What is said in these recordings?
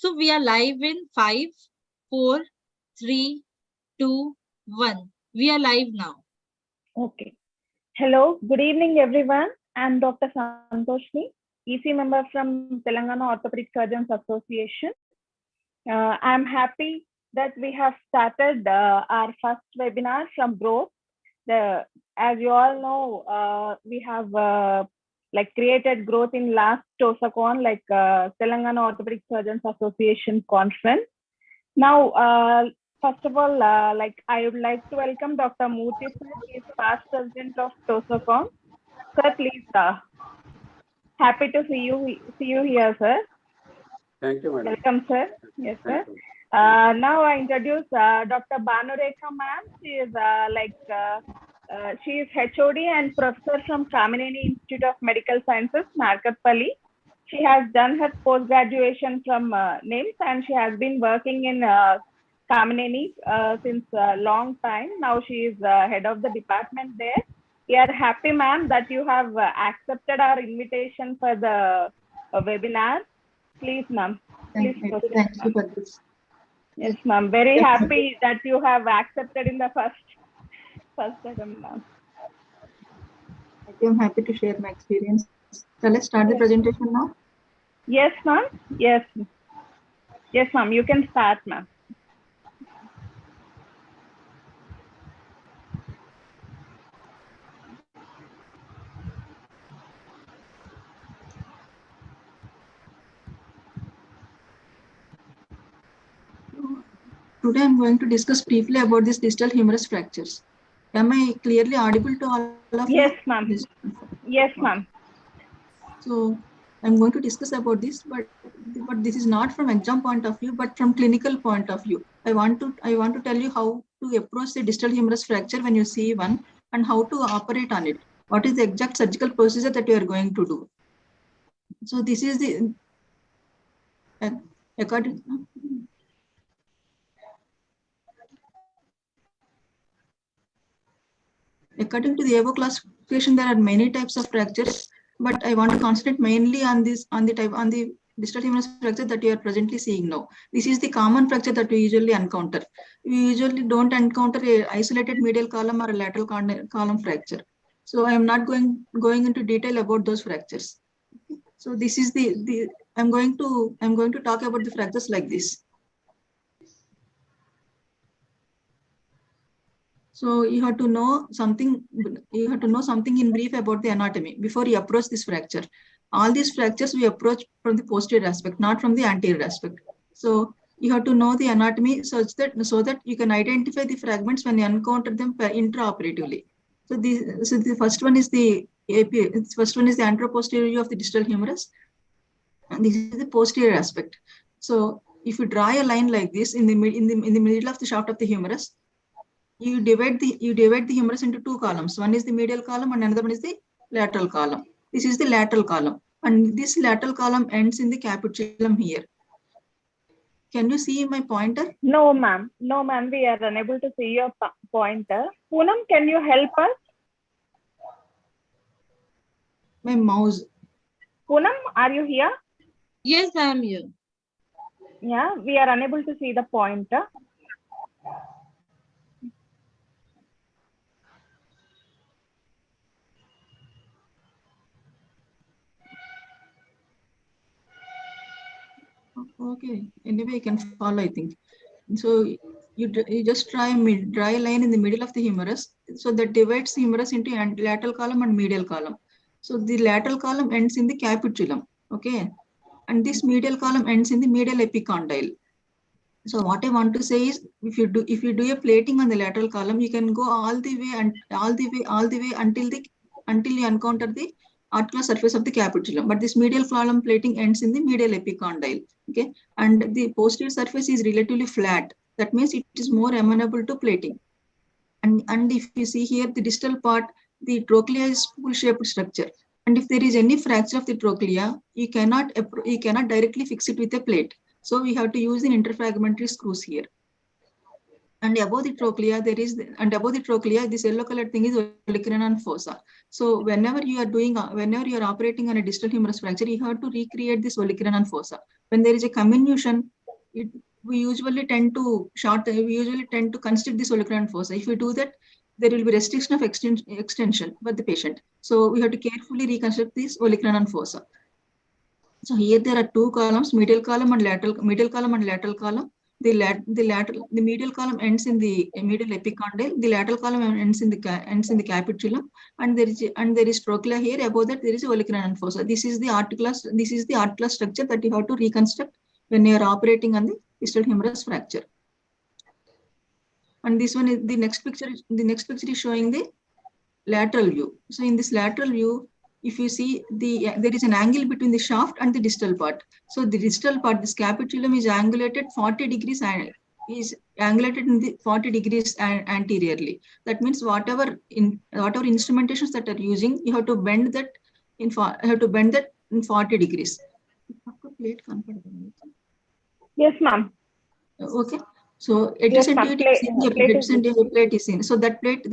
So we are live in 5, 4, 3, 2, 1. We are live now. Okay. Hello, good evening, everyone. I'm Dr. Santoshini, EC member from Telangana Orthopaedic Surgeons Association. I'm happy that we have started our first webinar from G.R.O.W.T.H. As you all know, we have created G.R.O.W.T.H in last TOSA con, Telangana Orthopaedic Surgeons Association conference. Now, first of all, I would like to welcome Dr. Murthy, sir. He is past president of TOSA. Sir, please. Happy to see you here, sir. Thank you, madam. Welcome, sir. Yes, sir. Now I introduce Dr. Bhanu Rekha, ma'am. She is she is HOD and professor from KAMINENI Institute of Medical Sciences, Narkatpalli. She has done her post-graduation from NIMS and she has been working in KAMINENI since a long time. Now she is head of the department there. We are happy, ma'am, that you have accepted our invitation for the webinar. Please, ma'am. Thank you for this. Yes, ma'am. Very happy that you have accepted in the first attempt, ma'am. I'm happy to share my experience. Shall I start the presentation now? Yes, ma'am. Yes. Yes, ma'am. You can start, ma'am. Today I'm going to discuss briefly about this distal humerus fractures. Am I clearly audible to all of you? Yes, ma'am. Yes, ma'am. So I'm going to discuss about this, but this is not from exam point of view, but from clinical point of view. I want to tell you how to approach the distal humerus fracture when you see one and how to operate on it. What is the exact surgical procedure that you are going to do? So this is the According to the above classification, there are many types of fractures, but I want to concentrate mainly on the distal humerus fracture that you are presently seeing now. This is the common fracture that we usually encounter. We usually don't encounter a isolated medial column or a lateral column fracture. So I am not going into detail about those fractures. So this is I'm going to talk about the fractures like this. So you have to know something in brief about the anatomy before you approach this fracture. All these fractures we approach from the posterior aspect, not from the anterior aspect. So you have to know the anatomy so that you can identify the fragments when you encounter them intraoperatively. So the first one is the anteroposterior view of the distal humerus. And this is the posterior aspect. So if you draw a line like this in the middle of the shaft of the humerus, you divide the humerus into two columns. One is the medial column and another one is the lateral column. This is the lateral column, and this lateral column ends in the capitulum here. Can you see my pointer? No, ma'am. No, ma'am. We are unable to see your pointer. Poonam, can you help us? My mouse. Poonam, are you here? Yes, I am here. Yeah, we are unable to see the pointer. Okay. Anyway, you can follow, I think. So you just draw a line in the middle of the humerus. So that divides the humerus into lateral column and medial column. So the lateral column ends in the capitulum. Okay. And this medial column ends in the medial epicondyle. So what I want to say is, if you do a plating on the lateral column, you can go all the way until you encounter the articular surface of the capitulum. But this medial column plating ends in the medial epicondyle. Okay, and the posterior surface is relatively flat. That means it is more amenable to plating. And if you see here, the distal part, the trochlea is spool-shaped structure. And if there is any fracture of the trochlea, you cannot directly fix it with a plate. So we have to use an interfragmentary screws here. And above the trochlea, this yellow colored thing is olecranon fossa. So whenever you are operating on a distal humerus fracture, you have to recreate this olecranon fossa. When there is a comminution, we usually tend to constrict this olecranon fossa. If we do that, there will be restriction of extension for the patient. So we have to carefully reconstruct this olecranon fossa. So here there are two columns, medial column and lateral column. The medial column ends in the medial epicondyle. The lateral column ends in the capitulum, and there is trochlea here. Above that there is olecranon fossa. This is the articular structure that you have to reconstruct when you are operating on the distal humerus fracture. And this one is the next picture. The next picture is showing the lateral view. So in this lateral view, if you see there is an angle between the shaft and the distal part. So the distal part, this capitulum is angulated 40 degrees and is angulated in the 40 degrees anteriorly. That means whatever instrumentations that are using, you have to bend that in 40 degrees. Yes, ma'am. Okay. So adjacent to it, plate is seen. So that plate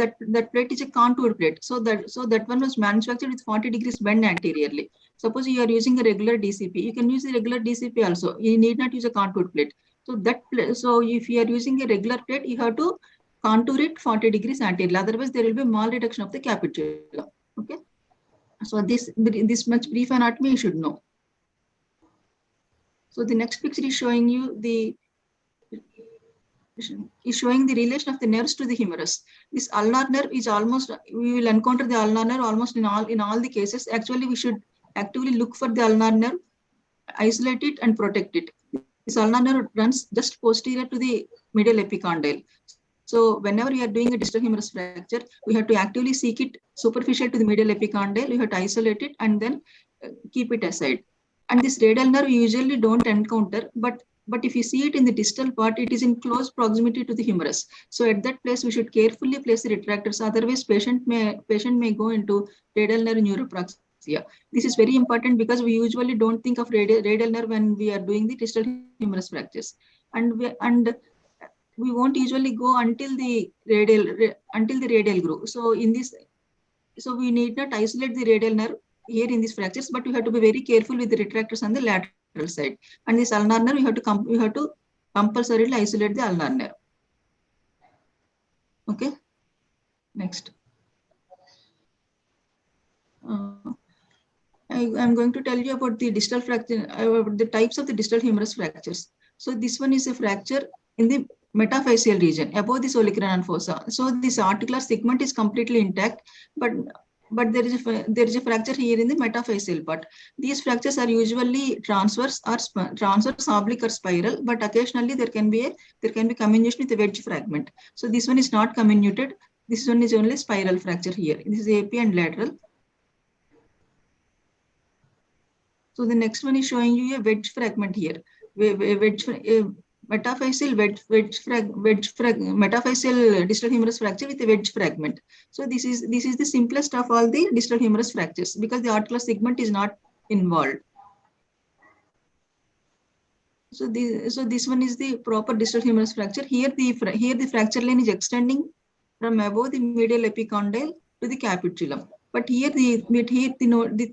is a contour plate. So that one was manufactured with 40 degrees bend anteriorly. Suppose you are using a regular DCP, you can use the regular DCP also. You need not use a contour plate. So if you are using a regular plate, you have to contour it 40 degrees anteriorly. Otherwise, there will be malreduction of the capitulum. Okay. So this much brief anatomy you should know. So the next picture is showing you the relation of the nerves to the humerus. This ulnar nerve is we will encounter the ulnar nerve almost in all the cases. Actually, we should actively look for the ulnar nerve, isolate it and protect it. This ulnar nerve runs just posterior to the medial epicondyle. So whenever we are doing a distal humerus fracture, we have to actively seek it superficial to the medial epicondyle. We have to isolate it and then keep it aside. And this radial nerve we usually don't encounter, but if you see it in the distal part, it is in close proximity to the humerus. So at that place, we should carefully place the retractors. Otherwise, patient may go into radial nerve neuropraxia. This is very important because we usually don't think of radial nerve when we are doing the distal humerus fractures, and we won't usually go until the radial groove. So we need not isolate the radial nerve here in these fractures, but we have to be very careful with the retractors on the lateral side. And this ulnar nerve, we have to compulsorily isolate the ulnar nerve. Okay. Next. I'm going to tell you about the distal fracture, about the types of the distal humerus fractures. So this one is a fracture in the metaphyseal region above the olecranon fossa. So this articular segment is completely intact, but there is a fracture here in the metaphyseal part. These fractures are usually transverse, oblique, or spiral, but occasionally there can be comminution with a wedge fragment. So this one is not comminuted. This one is only spiral fracture here. This is AP and lateral. So the next one is showing you a wedge fragment here. Metaphyseal metaphyseal distal humerus fracture with a wedge fragment. So this is the simplest of all the distal humerus fractures because the articular segment is not involved. So this one is the proper distal humerus fracture. Here the fracture line is extending from above the medial epicondyle to the capitulum. But here the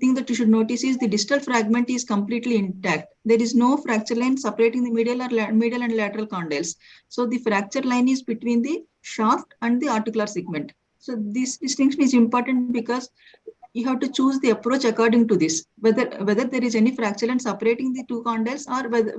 thing that you should notice is the distal fragment is completely intact. There is no fracture line separating the medial and lateral condyles. So the fracture line is between the shaft and the articular segment. So this distinction is important because you have to choose the approach according to this, whether there is any fracture line separating the two condyles or whether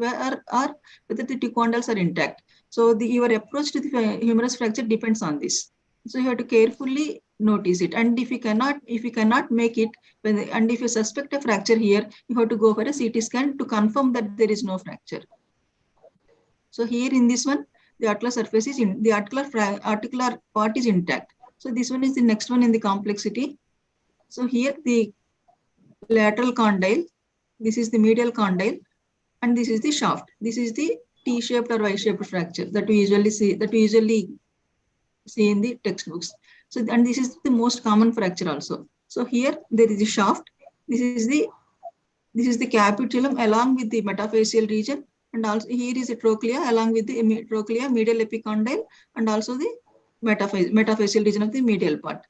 the two condyles are intact. So your approach to the humerus fracture depends on this. So you have to carefully notice it, and if you cannot make it, and if you suspect a fracture here, you have to go for a CT scan to confirm that there is no fracture. So here in this one, the articular surface is the articular part is intact. So this one is the next one in the complexity. So here the lateral condyle, this is the medial condyle, and this is the shaft. This is the T-shaped or Y-shaped fracture that we usually see in the textbooks. So, and this is the most common fracture also. So here there is a shaft. This is the capitulum along with the metaphyseal region, and also here is a trochlea along with the trochlea, medial epicondyle, and also the metaphyseal region of the medial part.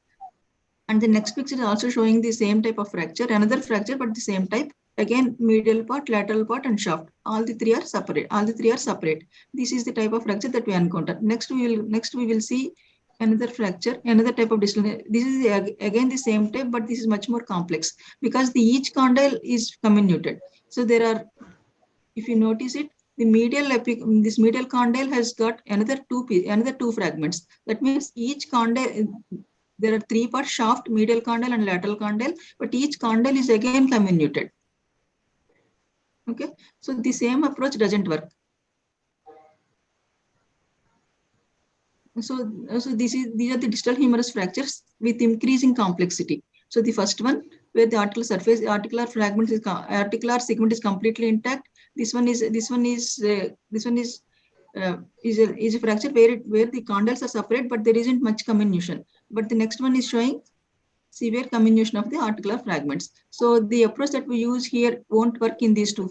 And the next picture is also showing the same type of fracture, another fracture, but the same type again medial part, lateral part, and shaft. All the three are separate. This is the type of fracture that we encounter. Next we will see another fracture, another type of distal. This is again the same type, but this is much more complex because each condyle is comminuted. So there are, if you notice it, the this medial condyle has got another two fragments. That means each condyle, there are three parts: shaft, medial condyle, and lateral condyle. But each condyle is again comminuted. Okay, so the same approach doesn't work. So these are the distal humerus fractures with increasing complexity. So the first one, where the articular segment is completely intact. This one is a fracture where the condyles are separate, but there isn't much comminution. But the next one is showing severe comminution of the articular fragments. So the approach that we use here won't work in these two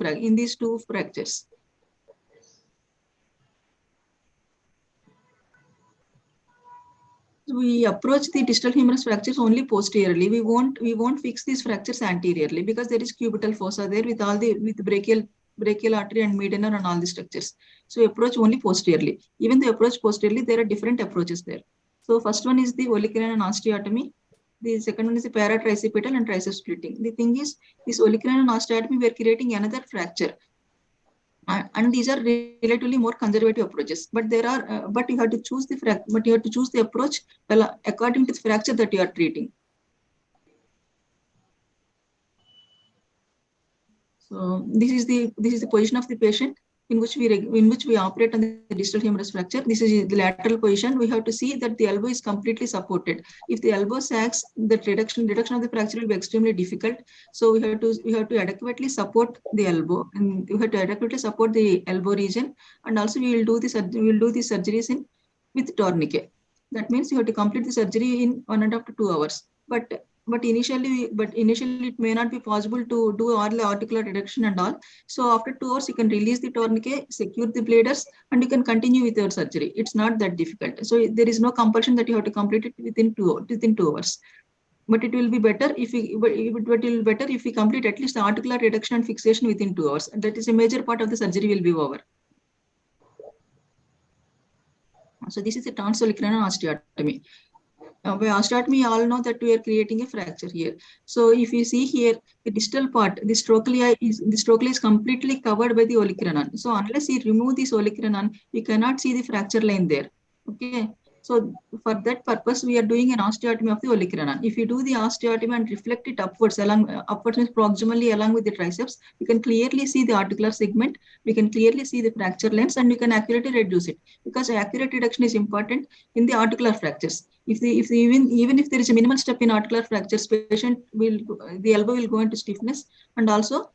fractures. We approach the distal humerus fractures only posteriorly. We won't fix these fractures anteriorly because there is cubital fossa there with brachial artery and medianer and all the structures. So we approach only posteriorly. Even the approach posteriorly, there are different approaches there. So first one is the olecranon osteotomy. The second one is the paratricipital and triceps splitting. The thing is, this olecranon osteotomy, we are creating another fracture. And these are relatively more conservative approaches, but you have to choose the approach according to the fracture that you are treating. So this is the position of the patient in which we operate on the distal humerus fracture. This is the lateral position. We have to see that the elbow is completely supported. If the elbow sags, the reduction of the fracture will be extremely difficult. So we have to adequately support the elbow, and we have to adequately support the elbow region. And also we will do the surgeries with tourniquet. That means you have to complete the surgery in 1.5 to 2 hours. But initially it may not be possible to do all the articular reduction and all. So after 2 hours, you can release the tourniquet, secure the bladers, and you can continue with your surgery. It's not that difficult. So there is no compulsion that you have to complete it within 2 hours. But it will be better if we complete at least the articular reduction and fixation within 2 hours. That is a major part of the surgery will be over. So this is a transolecranon osteotomy. By osteotomy, you all know that we are creating a fracture here. So if you see here, the distal part, the trochlea is completely covered by the olecranon. So unless you remove this olecranon, you cannot see the fracture line there. Okay. So for that purpose, we are doing an osteotomy of the olecranon. If you do the osteotomy and reflect it upwards means proximally along with the triceps, you can clearly see the articular segment. We can clearly see the fracture lengths, and you can accurately reduce it, because accurate reduction is important in the articular fractures. Even if there is a minimal step in articular fractures, the elbow will go into stiffness and also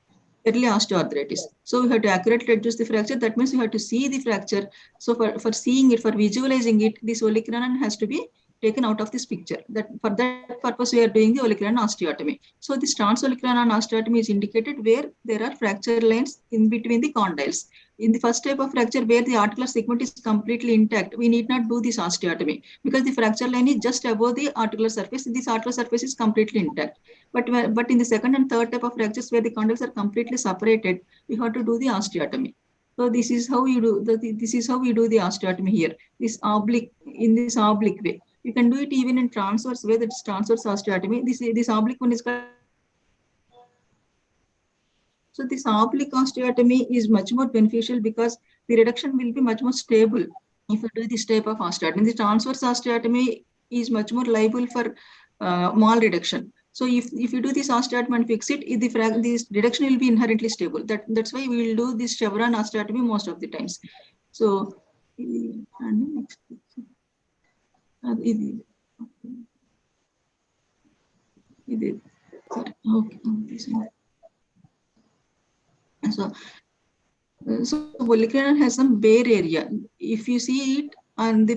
early osteoarthritis. So we have to accurately reduce the fracture. That means we have to see the fracture. So for seeing it, for visualizing it, this olecranon has to be taken out of this picture. For that purpose, we are doing the olecranon osteotomy. So this transolecranon osteotomy is indicated where there are fracture lines in between the condyles. In the first type of fracture, where the articular segment is completely intact, we need not do this osteotomy because the fracture line is just above the articular surface. This articular surface is completely intact. But in the second and third type of fractures, where the condyles are completely separated, we have to do the osteotomy. So this is how we do the osteotomy here. This oblique way. You can do it even in transverse way. That's transverse osteotomy. This oblique one is called. So this oblique osteotomy is much more beneficial because the reduction will be much more stable if you do this type of osteotomy. The transverse osteotomy is much more liable for mal reduction. So if you do this osteotomy and fix it, this reduction will be inherently stable. That's why we will do this chevron osteotomy most of the times. So next. So olecranon has some bare area. If you see it on the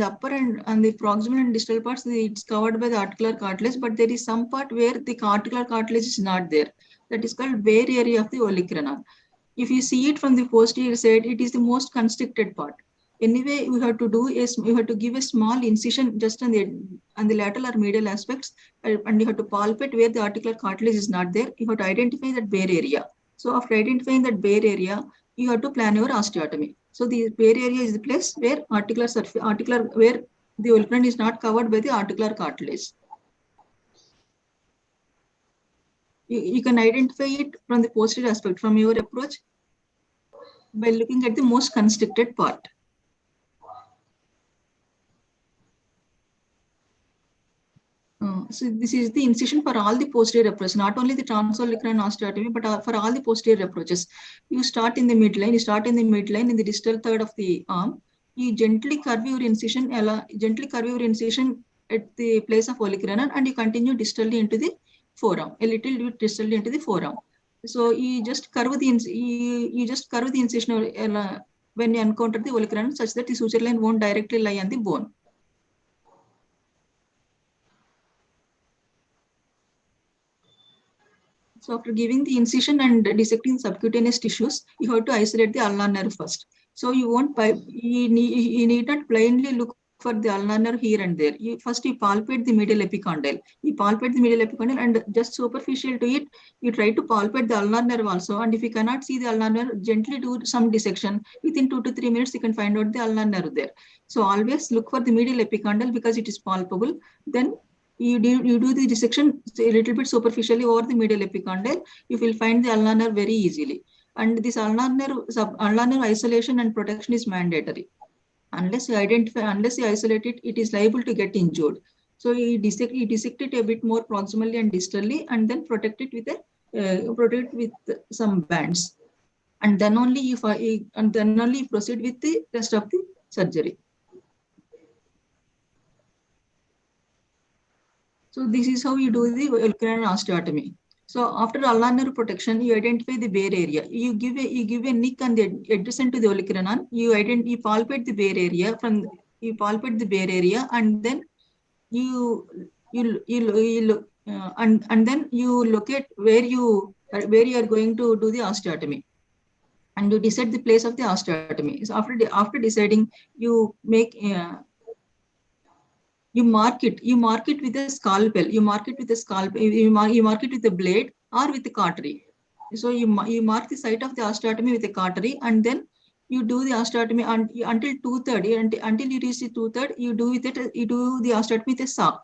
upper and the proximal and distal parts, it's covered by the articular cartilage, but there is some part where the articular cartilage is not there. That is called bare area of the olecranon. If you see it from the posterior side, it is the most constricted part. Anyway, we have to do is we have to give a small incision just on the lateral or medial aspects, and you have to palpate where the articular cartilage is not there. You have to identify that bare area. So after identifying that bare area, you have to plan your osteotomy. So the bare area is the place where where the olecranon is not covered by the articular cartilage. You can identify it from the posterior aspect from your approach by looking at the most constricted part. So this is the incision for all the posterior approaches, not only the transolecranon osteotomy, but for all the posterior approaches. You start in the midline, in the distal third of the arm. You gently curve your incision at the place of olecranon, and you continue distally into the forearm, a little bit distally into the forearm. So you just curve the incision when you encounter the olecranon, such that the suture line won't directly lie on the bone. So after giving the incision and dissecting subcutaneous tissues, you have to isolate the ulnar nerve first. So you need not blindly look for the ulnar nerve here and there. You palpate the medial epicondyle. You palpate the medial epicondyle, and just superficial to it, you try to palpate the ulnar nerve also. And if you cannot see the ulnar nerve, gently do some dissection. Within 2 to 3 minutes, you can find out the ulnar nerve there. So always look for the medial epicondyle because it is palpable. Then you do the dissection a little bit superficially over the medial epicondyle, you will find the ulnar nerve very easily. And this ulnar nerve isolation and protection is mandatory. Unless you isolate it, it is liable to get injured. So you dissect it a bit more proximally and distally, and then protect it with some bands. And then only you proceed with the rest of the surgery. So this is how you do the olecranon osteotomy. So after ulnar nerve protection, you identify the bare area. You give a nick on the adjacent to the olecranon. You palpate the bare area and then you locate where you are going to do the osteotomy, and you decide the place of the osteotomy. So after deciding, you make you mark it with a scalpel. You mark it with a blade or with a cautery. So you mark the site of the osteotomy with a cautery, and then you do the osteotomy until 2/3. Until you reach the 2/3, you do the osteotomy with a saw.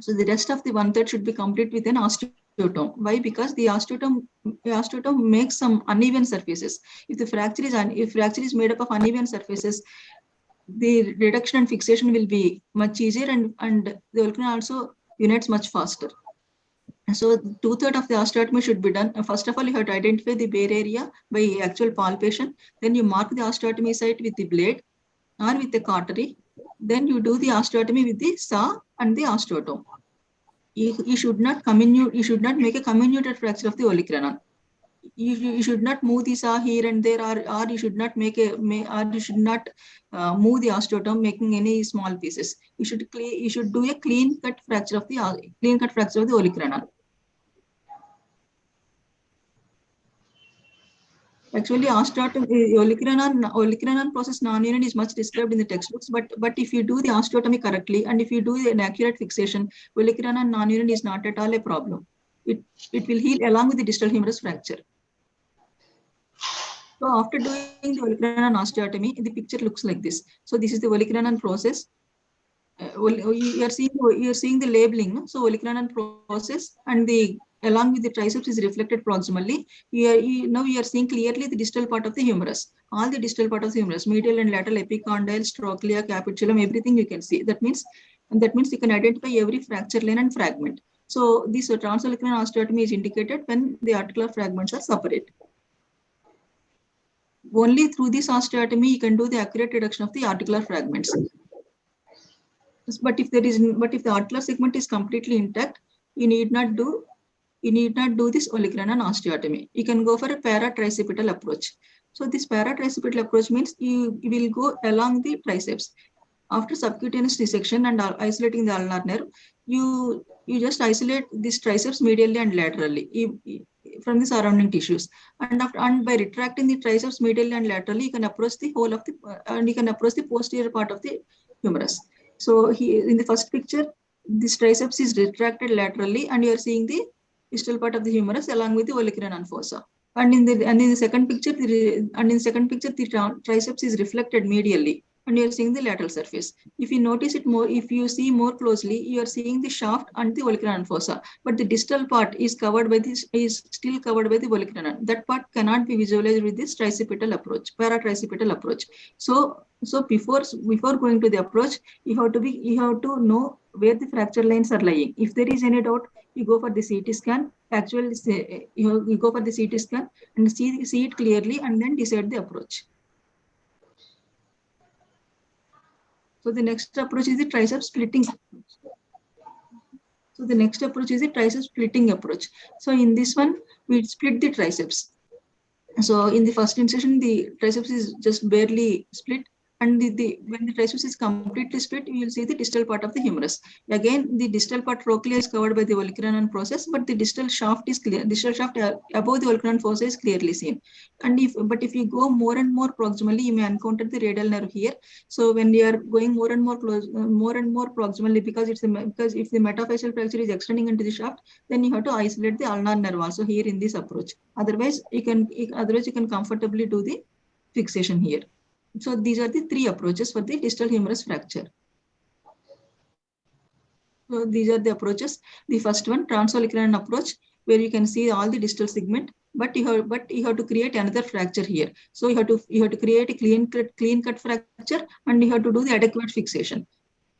So the rest of the 1/3 should be complete with an osteotome. Why? Because the osteotome makes some uneven surfaces. If the fracture is made up of uneven surfaces, the reduction and fixation will be much easier, and the olecranon also unites much faster. So 2/3 of the osteotomy should be done. First of all, you have to identify the bare area by actual palpation. Then you mark the osteotomy site with the blade or with the cautery. Then you do the osteotomy with the saw and the osteotome. You should not make a comminuted fracture of the olecranon. You should not move the saw here and there, or you should not move the osteotome making any small pieces. You should do a clean cut fracture of the olecranon. Actually, olecranon process non-union is much described in the textbooks, but if you do the osteotomy correctly and if you do an accurate fixation, olecranon non-union is not at all a problem. It will heal along with the distal humerus fracture. So after doing the olecranon osteotomy, the picture looks like this. So this is the olecranon process. You are seeing the labeling. So olecranon process, and along with the triceps is reflected proximally. Now you are seeing clearly the distal part of the humerus. All the distal part of the humerus, medial and lateral epicondyles, trochlea, capitulum, everything you can see. That means you can identify every fracture line and fragment. So this transolecranon osteotomy is indicated when the articular fragments are separate. Only through this osteotomy you can do the accurate reduction of the articular fragments. But if the articular segment is completely intact, you need not do this olecranon osteotomy. You can go for a paratricipital approach. So this paratricipital approach means you will go along the triceps. After subcutaneous dissection and isolating the ulnar nerve, you just isolate these triceps medially and laterally. surrounding tissues. And by retracting the triceps medially and laterally, you can approach the whole of the and you can approach the posterior part of the humerus. So here in the first picture, this triceps is retracted laterally, and you are seeing the distal part of the humerus along with the olecranon and fossa. And in the second picture, the triceps is reflected medially, and you are seeing the lateral surface. If you notice it more, if you see more closely, you are seeing the shaft and the olecranon fossa, but the distal part is covered by this, is still covered by the olecranon. That part cannot be visualized with this tricipital approach, paratricipital approach. So before going to the approach, you have to know where the fracture lines are lying. If there is any doubt, you go for the CT scan. Actually, you go for the CT scan and see it clearly, and then decide the approach. So the next approach is the triceps splitting approach. So in this one, we split the triceps. So in the first incision, the triceps is just barely split, and when the triceps is completely split, you will see the distal part of the humerus. Again, the distal part trochlea is covered by the olecranon process, but the distal shaft is clear. Distal shaft above the olecranon fossa is clearly seen. And if you go more and more proximally, you may encounter the radial nerve here. So when you are going more and more proximally, because if the metaphyseal fracture is extending into the shaft, then you have to isolate the ulnar nerve also here in this approach. Otherwise, you can comfortably do the fixation here. So these are the three approaches for the distal humerus fracture. So these are the approaches. The first one, transolecranon approach, where you can see all the distal segment, but you have to create another fracture here. So you have to create a clean cut fracture, and you have to do the adequate fixation.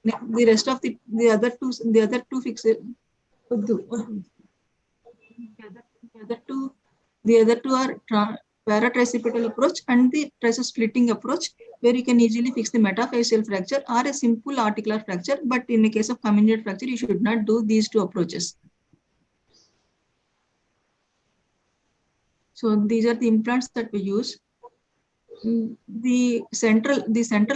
The rest of the other two fixation. The other two are paratricipital approach and the triceps splitting approach, where you can easily fix the metaphyseal fracture or a simple articular fracture. But in the case of comminuted fracture, you should not do these two approaches. So these are the implants that we use. The central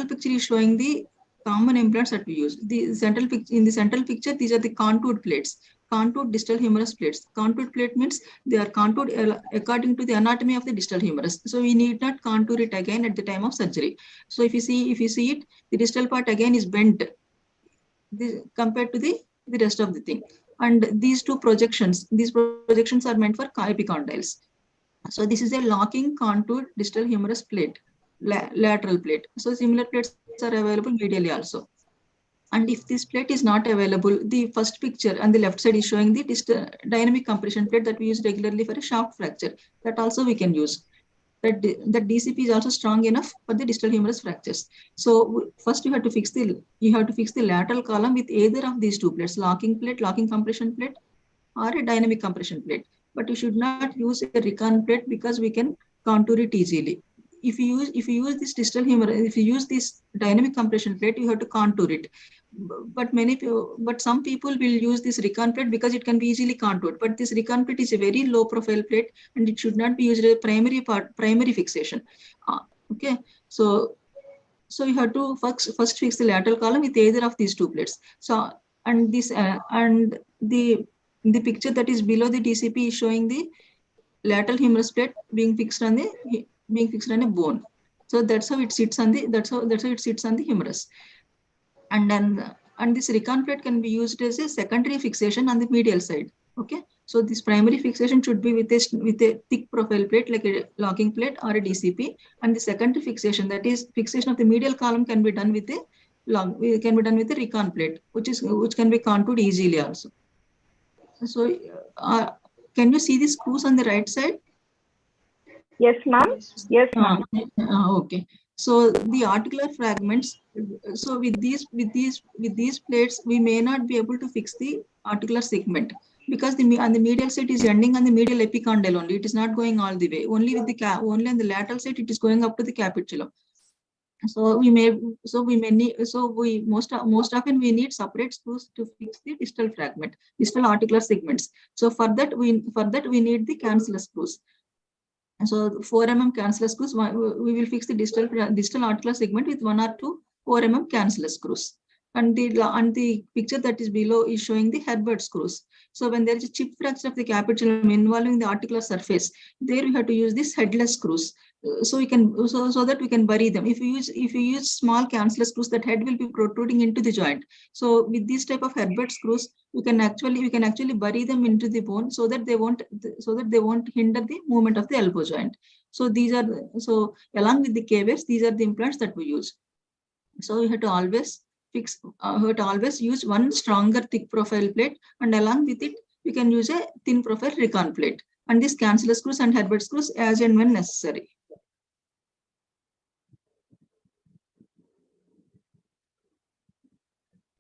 picture is showing the common implants that we use. In the central picture, these are the contoured plates. Contoured distal humerus plates. Contoured plate means they are contoured according to the anatomy of the distal humerus. So we need not contour it again at the time of surgery. So if you see it, the distal part again is bent compared to the rest of the thing. And these projections are meant for epicondyles. So this is a locking contoured distal humerus plate, lateral plate. So similar plates are available medially also. And if this plate is not available, the first picture on the left side is showing the dynamic compression plate that we use regularly for a shaft fracture. That also we can use. That DCP is also strong enough for the distal humerus fractures. So first you have to fix the lateral column with either of these two plates, locking compression plate, or a dynamic compression plate. But you should not use a recon plate because we can contour it easily. If you use this distal humerus, if you use this dynamic compression plate, you have to contour it. But some people will use this recon plate because it can be easily contoured. But this recon plate is a very low profile plate, and it should not be used as a primary fixation. Okay, so you have to first fix the lateral column with either of these two plates. So and the picture that is below the DCP is showing the lateral humerus plate being fixed on a bone. So that's how it sits on the humerus. And this recon plate can be used as a secondary fixation on the medial side. Okay, so this primary fixation should be with a thick profile plate like a locking plate or a DCP, and the secondary fixation, that is fixation of the medial column, can be done with a recon plate, which can be contoured easily also. So can you see the screws on the right side? Yes, ma'am. Yes, ma'am. Okay. So the articular fragments. So with these plates, we may not be able to fix the articular segment because on the medial side is ending on the medial epicondyle only. It is not going all the way. Only on the lateral side it is going up to the capitulum. Most often we need separate screws to fix the distal articular segments. So for that we need the cancellous screws. So 4 mm cancellous screws. We will fix the distal articular segment with 1 or 2 4 mm cancellous screws. And the picture that is below is showing the Herbert screws. So when there is a chip fracture of the capitulum involving the articular surface, there we have to use these headless screws. So we can so that we can bury them. If you use small cancellous screws, that head will be protruding into the joint. So with this type of Herbert screws, we can actually bury them into the bone so that they won't hinder the movement of the elbow joint. So along with the K-waves, these are the implants that we use. So you have to always use one stronger thick profile plate, and along with it you can use a thin profile recon plate, and these cancellous screws and Herbert screws as and when necessary.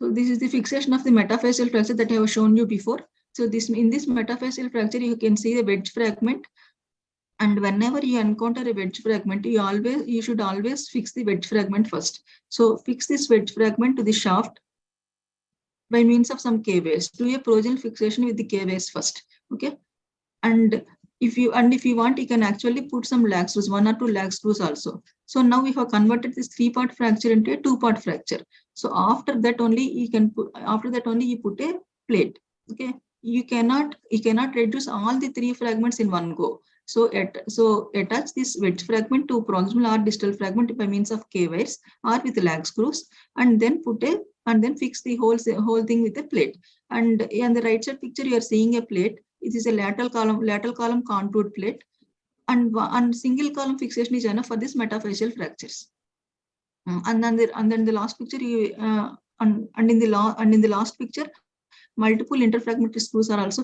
So this is the fixation of the metaphyseal fracture that I have shown you before. So in this metaphyseal fracture, you can see the wedge fragment. And whenever you encounter a wedge fragment, you should always fix the wedge fragment first. So fix this wedge fragment to the shaft by means of some K-waves. Do a progenyal fixation with the K-waves first. Okay. And if you want, you can actually put some lag screws, 1 or 2 lag screws also. So now we have converted this 3-part fracture into a 2-part fracture. So after that only you put a plate. Okay. You cannot reduce all the 3 fragments in one go. So attach this wedge fragment to proximal or distal fragment by means of K-wires or with lag screws, and then fix the whole thing with a plate. And on the right side picture, you are seeing a plate. It is a lateral column contoured plate, and single column fixation is enough for this metaphyseal fractures. And then the last picture, in the last picture, multiple interfragmentary screws are also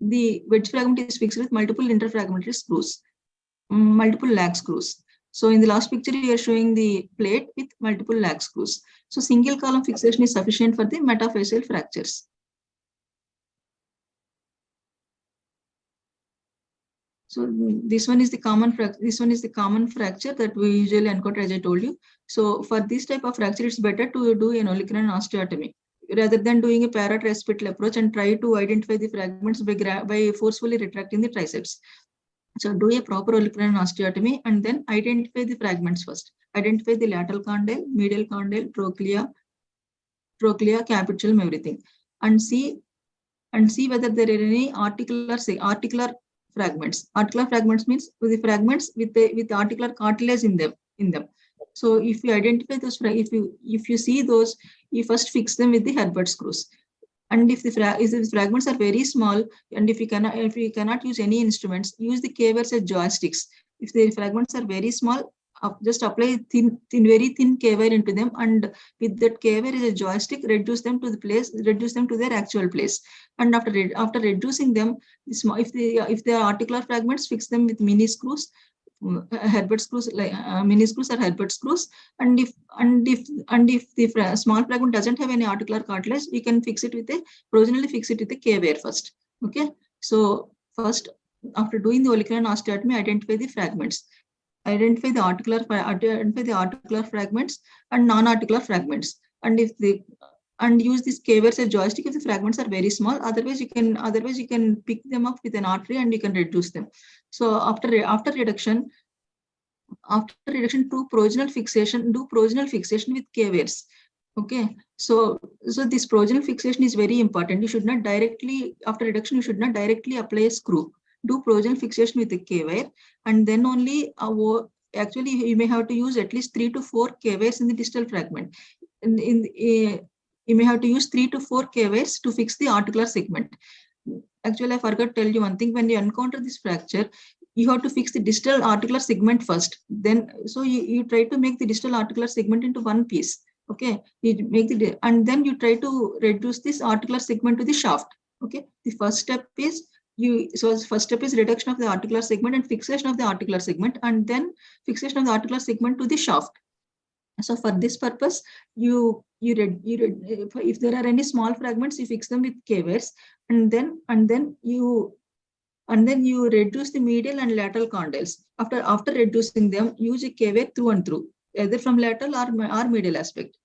the wedge fragment is fixed with multiple interfragmentary screws, multiple lag screws. So in the last picture, you are showing the plate with multiple lag screws. So single column fixation is sufficient for the metaphyseal fractures. So this one is the common fracture that we usually encounter, as I told you. So for this type of fracture, it's better to do an olecranon osteotomy rather than doing a paratriceps approach and try to identify the fragments by forcefully retracting the triceps. So do a proper olecranon osteotomy and then identify the fragments first. Identify the lateral condyle, medial condyle, trochlea, capitulum, everything, and see whether there are any articular fragments. Articular fragments means the fragments with articular cartilage in them. So if you identify those, if you see those, you first fix them with the Herbert screws. And if the fragments are very small, and if you cannot use any instruments, use the K-wires as joysticks. If the fragments are very small, just apply very thin K-wire into them, and with that K-wire as a joystick, reduce them to their actual place. And after reducing them, if they are articular fragments, fix them with mini screws, Herbert screws, like mini screws or Herbert screws. And if the small fragment doesn't have any articular cartilage, we can progenally fix it with a K-wire first. Okay. So first, after doing the olecranon osteotomy, identify the fragments. Identify the articular fragments and non-articular fragments, and use this K-wires as joystick if the fragments are very small. Otherwise you can pick them up with an artery and you can reduce them. So after reduction, do progenyal fixation with K-wires. Okay, so this progenyal fixation is very important. You should not directly, after reduction, you should not directly apply a screw. Do progenyal fixation with a K-wire, and then only actually you may have to use at least 3 to 4 K-wires in the distal fragment. You may have to use 3 to 4 K-wires to fix the articular segment. Actually, I forgot to tell you one thing. When you encounter this fracture, you have to fix the distal articular segment first. Then, so you try to make the distal articular segment into one piece. Okay, and then you try to reduce this articular segment to the shaft. Okay, the first step is reduction of the articular segment and fixation of the articular segment, and then fixation of the articular segment to the shaft. So for this purpose, if there are any small fragments, you fix them with K-wires, and then you reduce the medial and lateral condyles. After reducing them, use a K-wire through and through, either from lateral or medial aspect,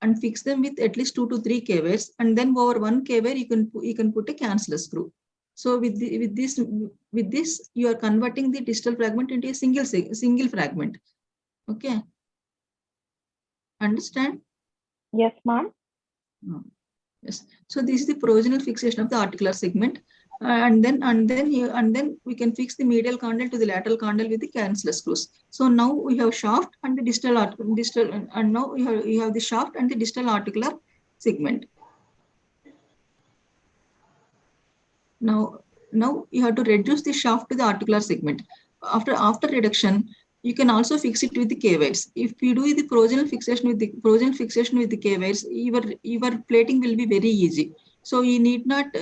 and fix them with at least 2 to 3 K-wires, and then over one K-wire you can put a cancellous screw. So with this you are converting the distal fragment into a single fragment. Okay. Understand? Yes, ma'am. Yes. So this is the provisional fixation of the articular segment, and then we can fix the medial condyle to the lateral condyle with the cancellous screws. So now we have shaft and the distal, and now you have the shaft and the distal articular segment. Now you have to reduce the shaft to the articular segment. After reduction, you can also fix it with the K-wires. If you do the provisional fixation with the K-wires, your plating will be very easy. So you need not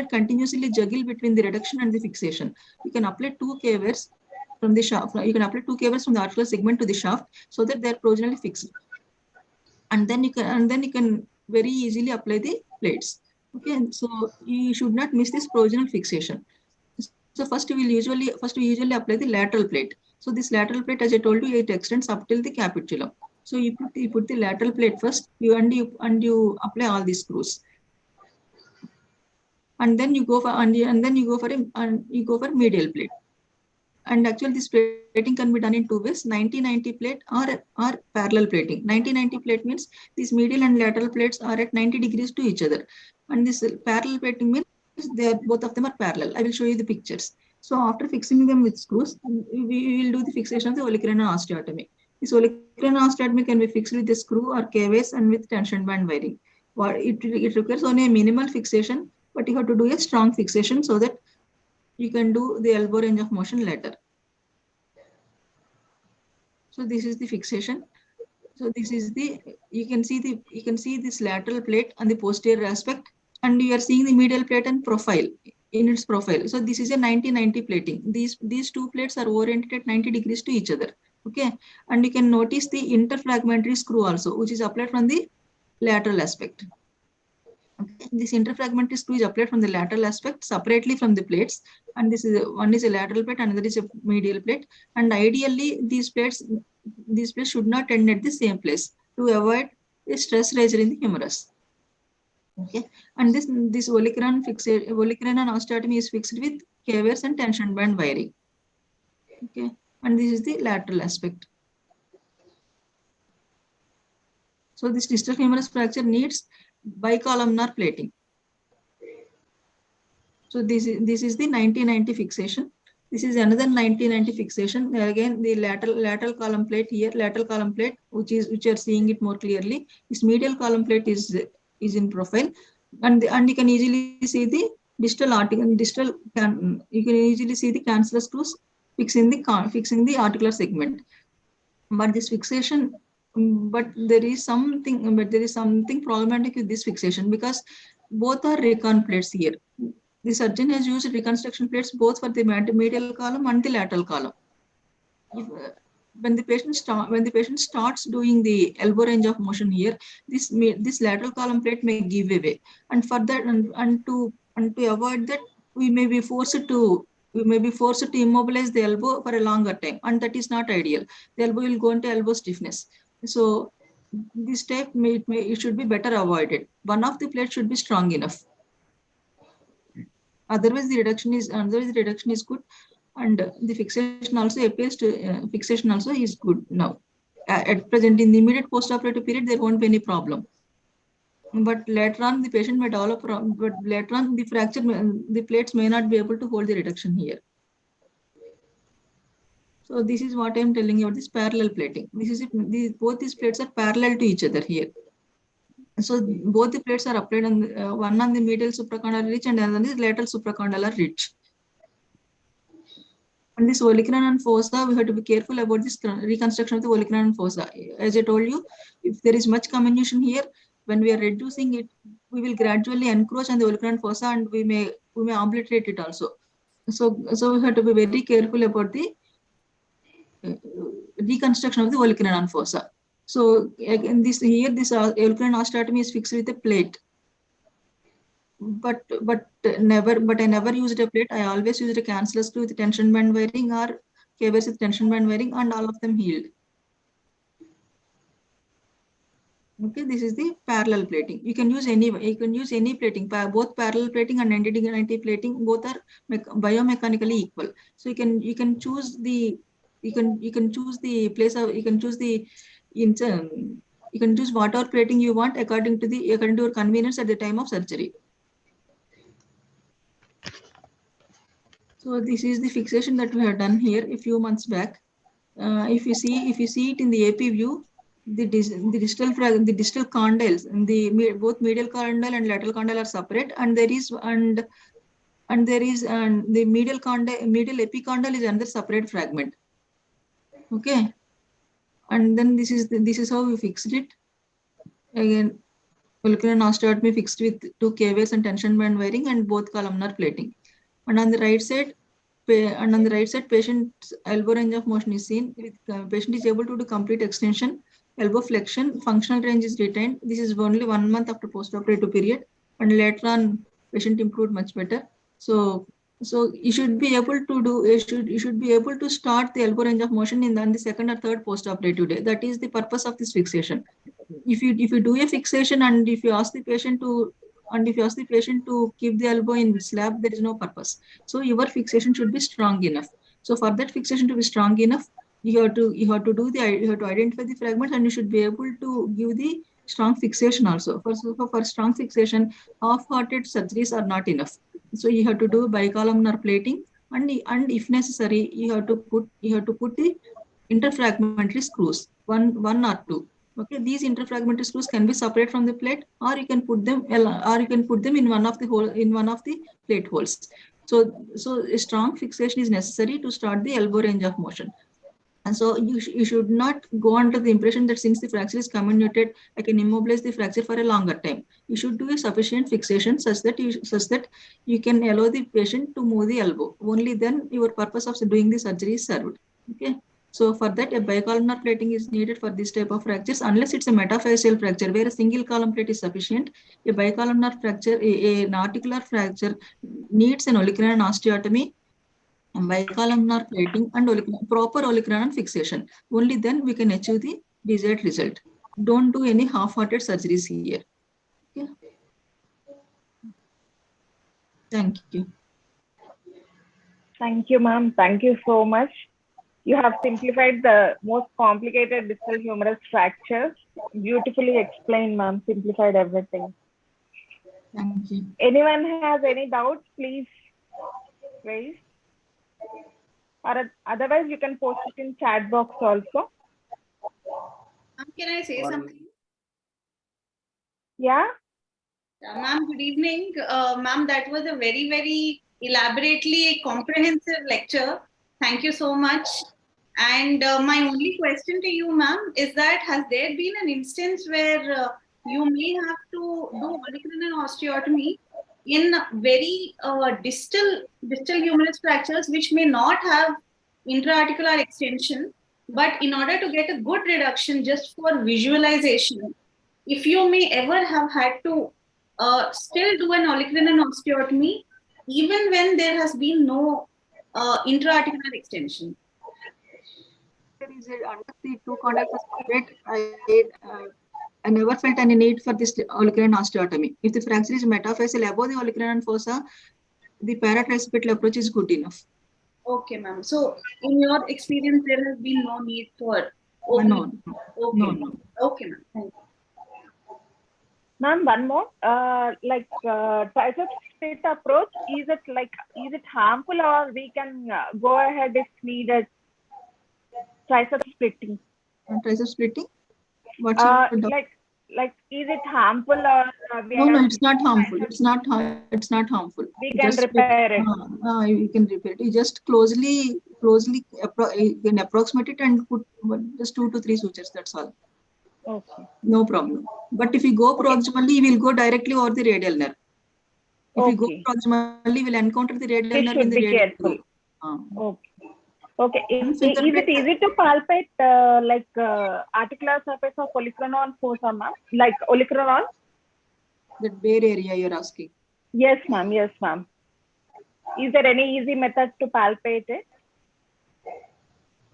continuously juggle between the reduction and the fixation. You can apply 2 K-wires from the shaft. You can apply 2 K-wires from the articular segment to the shaft so that they are provisionally fixed. And then you can very easily apply the plates. Okay, so you should not miss this provisional fixation. So first we usually apply the lateral plate. So this lateral plate, as I told you, it extends up till the capitulum. So you put the lateral plate first, you apply all these screws, and then you go for medial plate. And actually, this plating can be done in 2 ways: 90-90 plate or parallel plating. 90-90 plate means these medial and lateral plates are at 90 degrees to each other, and this parallel plating means both of them are parallel. I will show you the pictures. So after fixing them with screws, we will do the fixation of the olecranon osteotomy. This olecranon osteotomy can be fixed with a screw or K-wires and with tension band wiring. It requires only a minimal fixation, but you have to do a strong fixation so that you can do the elbow range of motion later. So this is the fixation. So this is you can see this lateral plate on the posterior aspect, and you are seeing the medial plate and profile in its profile. So this is a 90-90 plating. These 2 plates are oriented at 90 degrees to each other. Okay, and you can notice the interfragmentary screw also, which is applied from the lateral aspect. Okay. This interfragmentary screw is applied from the lateral aspect separately from the plates, and one is a lateral plate, another is a medial plate. And ideally, these plates should not end at the same place to avoid a stress raised in the humerus. Okay, and this olecranon osteotomy is fixed with K-wires and tension band wiring. Okay, and this is the lateral aspect. So this distal humerus fracture needs bicolumnar plating. So this is the 90-90 fixation. This is another 90-90 fixation. Again, the lateral column plate here, lateral column plate, which you are seeing it more clearly. This medial column plate is in profile, and you can easily see the distal article. You can easily see the cancellous screws fixing the articular segment. But this fixation, but there is something problematic with this fixation, because both are recon plates here. The surgeon has used reconstruction plates both for the medial column and the lateral column. When the patient starts doing the elbow range of motion here, this lateral column plate may give away, and for that and to avoid that, we may be forced to immobilize the elbow for a longer time, and that is not ideal. The elbow will go into elbow stiffness. So this type it should be better avoided. One of the plates should be strong enough. Otherwise, the reduction is good, and the fixation also appears to fixation also is good now. At present, in the immediate postoperative period, there won't be any problem. But later on, the patient may develop problem. But later on, the plates may not be able to hold the reduction here. So this is what I am telling you about this parallel plating. Both these plates are parallel to each other here. So both the plates are applied on one on the medial supracondylar ridge and another on the lateral supracondylar ridge. And this olecranon fossa, we have to be careful about this reconstruction of the olecranon fossa. As I told you, if there is much comminution here, when we are reducing it, we will gradually encroach on the olecranon fossa, and we may obliterate it also. So we have to be very careful about the reconstruction of the olecranon fossa. So again, this olecranon osteotomy is fixed with a plate. But I never used a plate. I always used a cancellous screw with tension band wiring or K-wires with tension band wiring, and all of them healed. Okay, this is the parallel plating. You can use any plating. Both parallel plating and 90 plating, both are biomechanically equal. So you can choose the place of You can choose whatever plating you want according to your convenience at the time of surgery. So this is the fixation that we have done here a few months back. If you see it in the AP view, the distal condyles and both medial condyle and lateral condyle are separate, and the medial epicondyle is another separate fragment. Okay, and then this is how we fixed it. Again, follicular osteotomy fixed with 2 K-waves and tension band wiring and both columnar plating. And on the right side, patient's elbow range of motion is seen. Patient is able to do complete extension, elbow flexion, functional range is retained. This is only 1 month after postoperative period, and later on, patient improved much better. So you should be able to do. You should be able to start the elbow range of motion on the 2nd or 3rd postoperative day. That is the purpose of this fixation. If you do a fixation and if you ask the patient to keep the elbow in slab, there is no purpose. So your fixation should be strong enough. So for that fixation to be strong enough, you have to identify the fragments, and you should be able to give the strong fixation also. For strong fixation, half-hearted surgeries are not enough. So you have to do bicolumnar plating, and if necessary, you have to put the interfragmentary screws, one or two. Okay, these interfragmentary screws can be separate from the plate, or you can put them in one of the plate holes. So a strong fixation is necessary to start the elbow range of motion. And so you should not go under the impression that since the fracture is comminuted, I can immobilize the fracture for a longer time. You should do a sufficient fixation such that you can allow the patient to move the elbow. Only then your purpose of doing the surgery is served. Okay. So for that, a bicolumnar plating is needed for this type of fractures, unless it's a metaphyseal fracture where a single column plate is sufficient. A bicolumnar fracture, an articular fracture needs an olecranon osteotomy, bicolumnar plating, and proper olecranon fixation. Only then we can achieve the desired result. Don't do any half-hearted surgeries here. Okay. Thank you. Thank you, ma'am. Thank you so much. You have simplified the most complicated distal humerus fractures. Beautifully explained, ma'am. Simplified everything. Thank you. Anyone has any doubts, please raise. Or otherwise, you can post it in chat box also. Can I say something? Yeah. Ma'am, good evening. Ma'am, that was a very, very elaborately comprehensive lecture. Thank you so much. And my only question to you, ma'am, is that has there been an instance where you may have to do olecranon osteotomy in very distal humerus fractures which may not have intra-articular extension, but in order to get a good reduction just for visualization, if you may ever have had to still do an olecranon osteotomy even when there has been no intra-articular extension? There is under the 2 condyles separate. I never felt any need for this olecranon osteotomy. If the fracture is metaphyseal above the olecranon fossa, the paratricipital approach is good enough. Okay, ma'am. So, in your experience, there has been no need for No. Okay, No. Okay, ma'am. Thank you. Ma'am, one more. Tricep split approach, is it harmful, or we can go ahead if needed? Tricep splitting. Tricep splitting? What's is it harmful, or no, it's not harmful. It's not harmful. We can repair it. You can repair it. You just closely you can approximate it and put just 2 to 3 sutures. That's all. Okay. No problem. But if you go proximally, we will go directly over the radial nerve. If we go proximally, we'll encounter the radial nerve in the radial careful. Okay. Okay. Is it easy to palpate articular surface of olecranon fossa, ma'am? Like olecranon? That bare area you're asking. Yes, ma'am. Yes, ma'am. Is there any easy method to palpate it?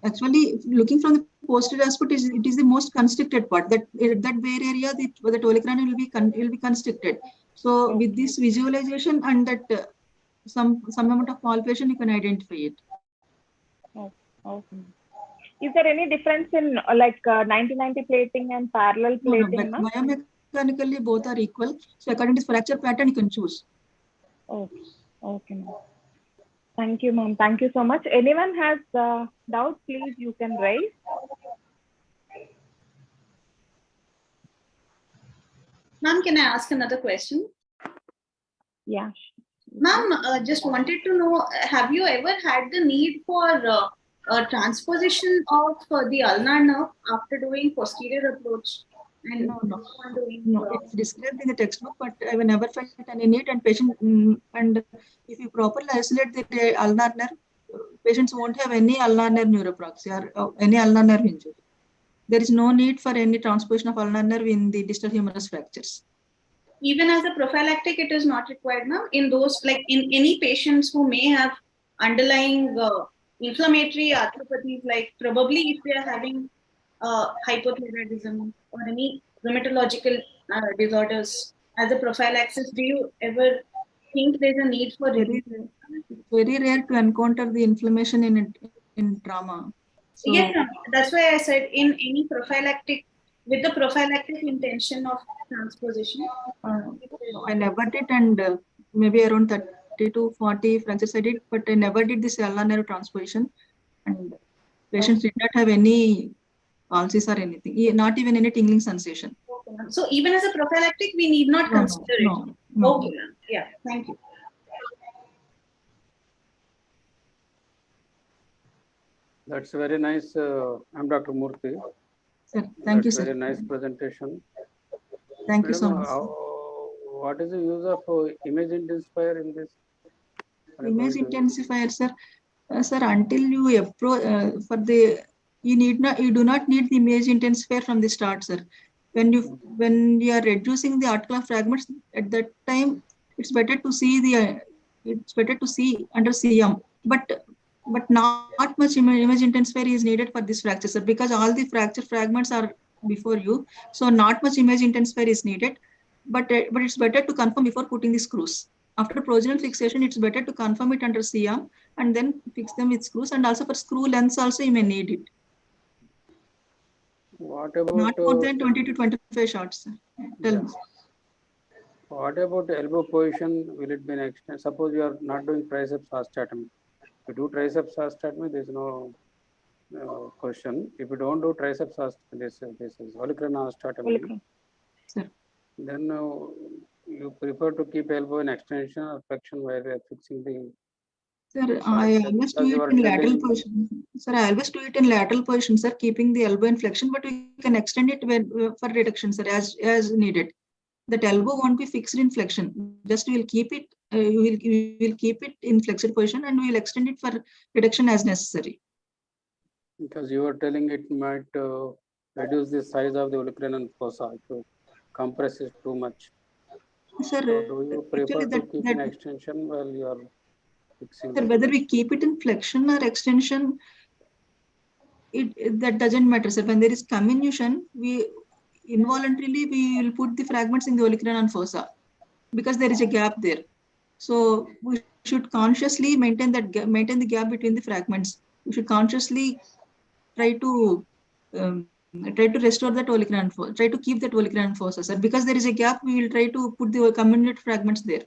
Actually, looking from the posterior aspect, it is the most constricted part. That bare area, the olecranon will be constricted. So with this visualization and that some amount of palpation, you can identify it. Okay. Is there any difference in like 90-90 plating and parallel No, plating? but biomechanically both are equal. So according to fracture pattern, you can choose. Okay. Okay, ma'am. Thank you, ma'am. Thank you so much. Anyone has doubt, please, you can raise. Ma'am, can I ask another question? Yeah. Ma'am, just wanted to know, have you ever had the need for a transposition of the ulnar nerve after doing posterior approach? And No, it's described in the textbook, but I have never felt any need, and patient and if you properly isolate the ulnar nerve, patients won't have any ulnar nerve neuropraxia or any ulnar nerve injury. There is no need for any transposition of ulnar nerve in the distal humerus fractures. Even as a prophylactic, it is not required, ma'am. In those, like in any patients who may have underlying inflammatory arthropathies, like probably if they are having hypothyroidism or any rheumatological disorders, as a prophylaxis, do you ever think there's a need for Very rare to encounter the inflammation in trauma. So, yes, ma'am. That's why I said in any prophylactic, with the prophylactic intention of transposition. I never did, and maybe around 30 to 40 fractures I did, but I never did this ulnar nerve transposition, and patients did not have any palsies or anything, not even any tingling sensation. Okay, so even as a prophylactic, we need not consider it. No. Okay, ma'am. Yeah, thank you. That's very nice. I'm Dr. Murthy. Sir, thank you, sir. Very nice presentation. Thank you so much. What is the use of image intensifier in this? Image intensifier, sir. Sir, until you approach you do not need the image intensifier from the start, sir. When you are reducing the articular fragments, at that time it's better to see under CM, but not much image intensifier is needed for this fracture, sir, because all the fracture fragments are before you, so not much image intensifier is needed, but it's better to confirm before putting the screws. After progeminal fixation, it's better to confirm it under CM and then fix them with screws, and also for screw lengths also you may need it. What about not more than 20 to 25 shots? Tell me. What about elbow position? Will it be an extent? Suppose you are not doing triceps osteotomy. If you do triceps osteotomy, there is no question. If you don't do triceps osteotomy, this is olecranon osteotomy. Sir. Then you prefer to keep elbow in extension or flexion while you are fixing the. Sir, I always do it in lateral position. Sir, I always do it in lateral position, sir, keeping the elbow in flexion, but we can extend it for reduction, sir, as needed. That elbow won't be fixed in flexion. Just we'll keep it. You will keep it in flexed position, and we'll extend it for reduction as necessary. Because you are telling it might reduce the size of the olecranon fossa if you compress it too much. Sir, so do you prefer to keep an extension while you are fixing? Sir, whether we keep it in flexion or extension, that doesn't matter, sir. When there is comminution, involuntarily we will put the fragments in the olecranon fossa because there is a gap there. So we should consciously maintain the gap between the fragments. We should consciously try to restore that olecranon fossa, try to keep that olecranon fossa, sir. Because there is a gap, we will try to put the comminuted fragments there.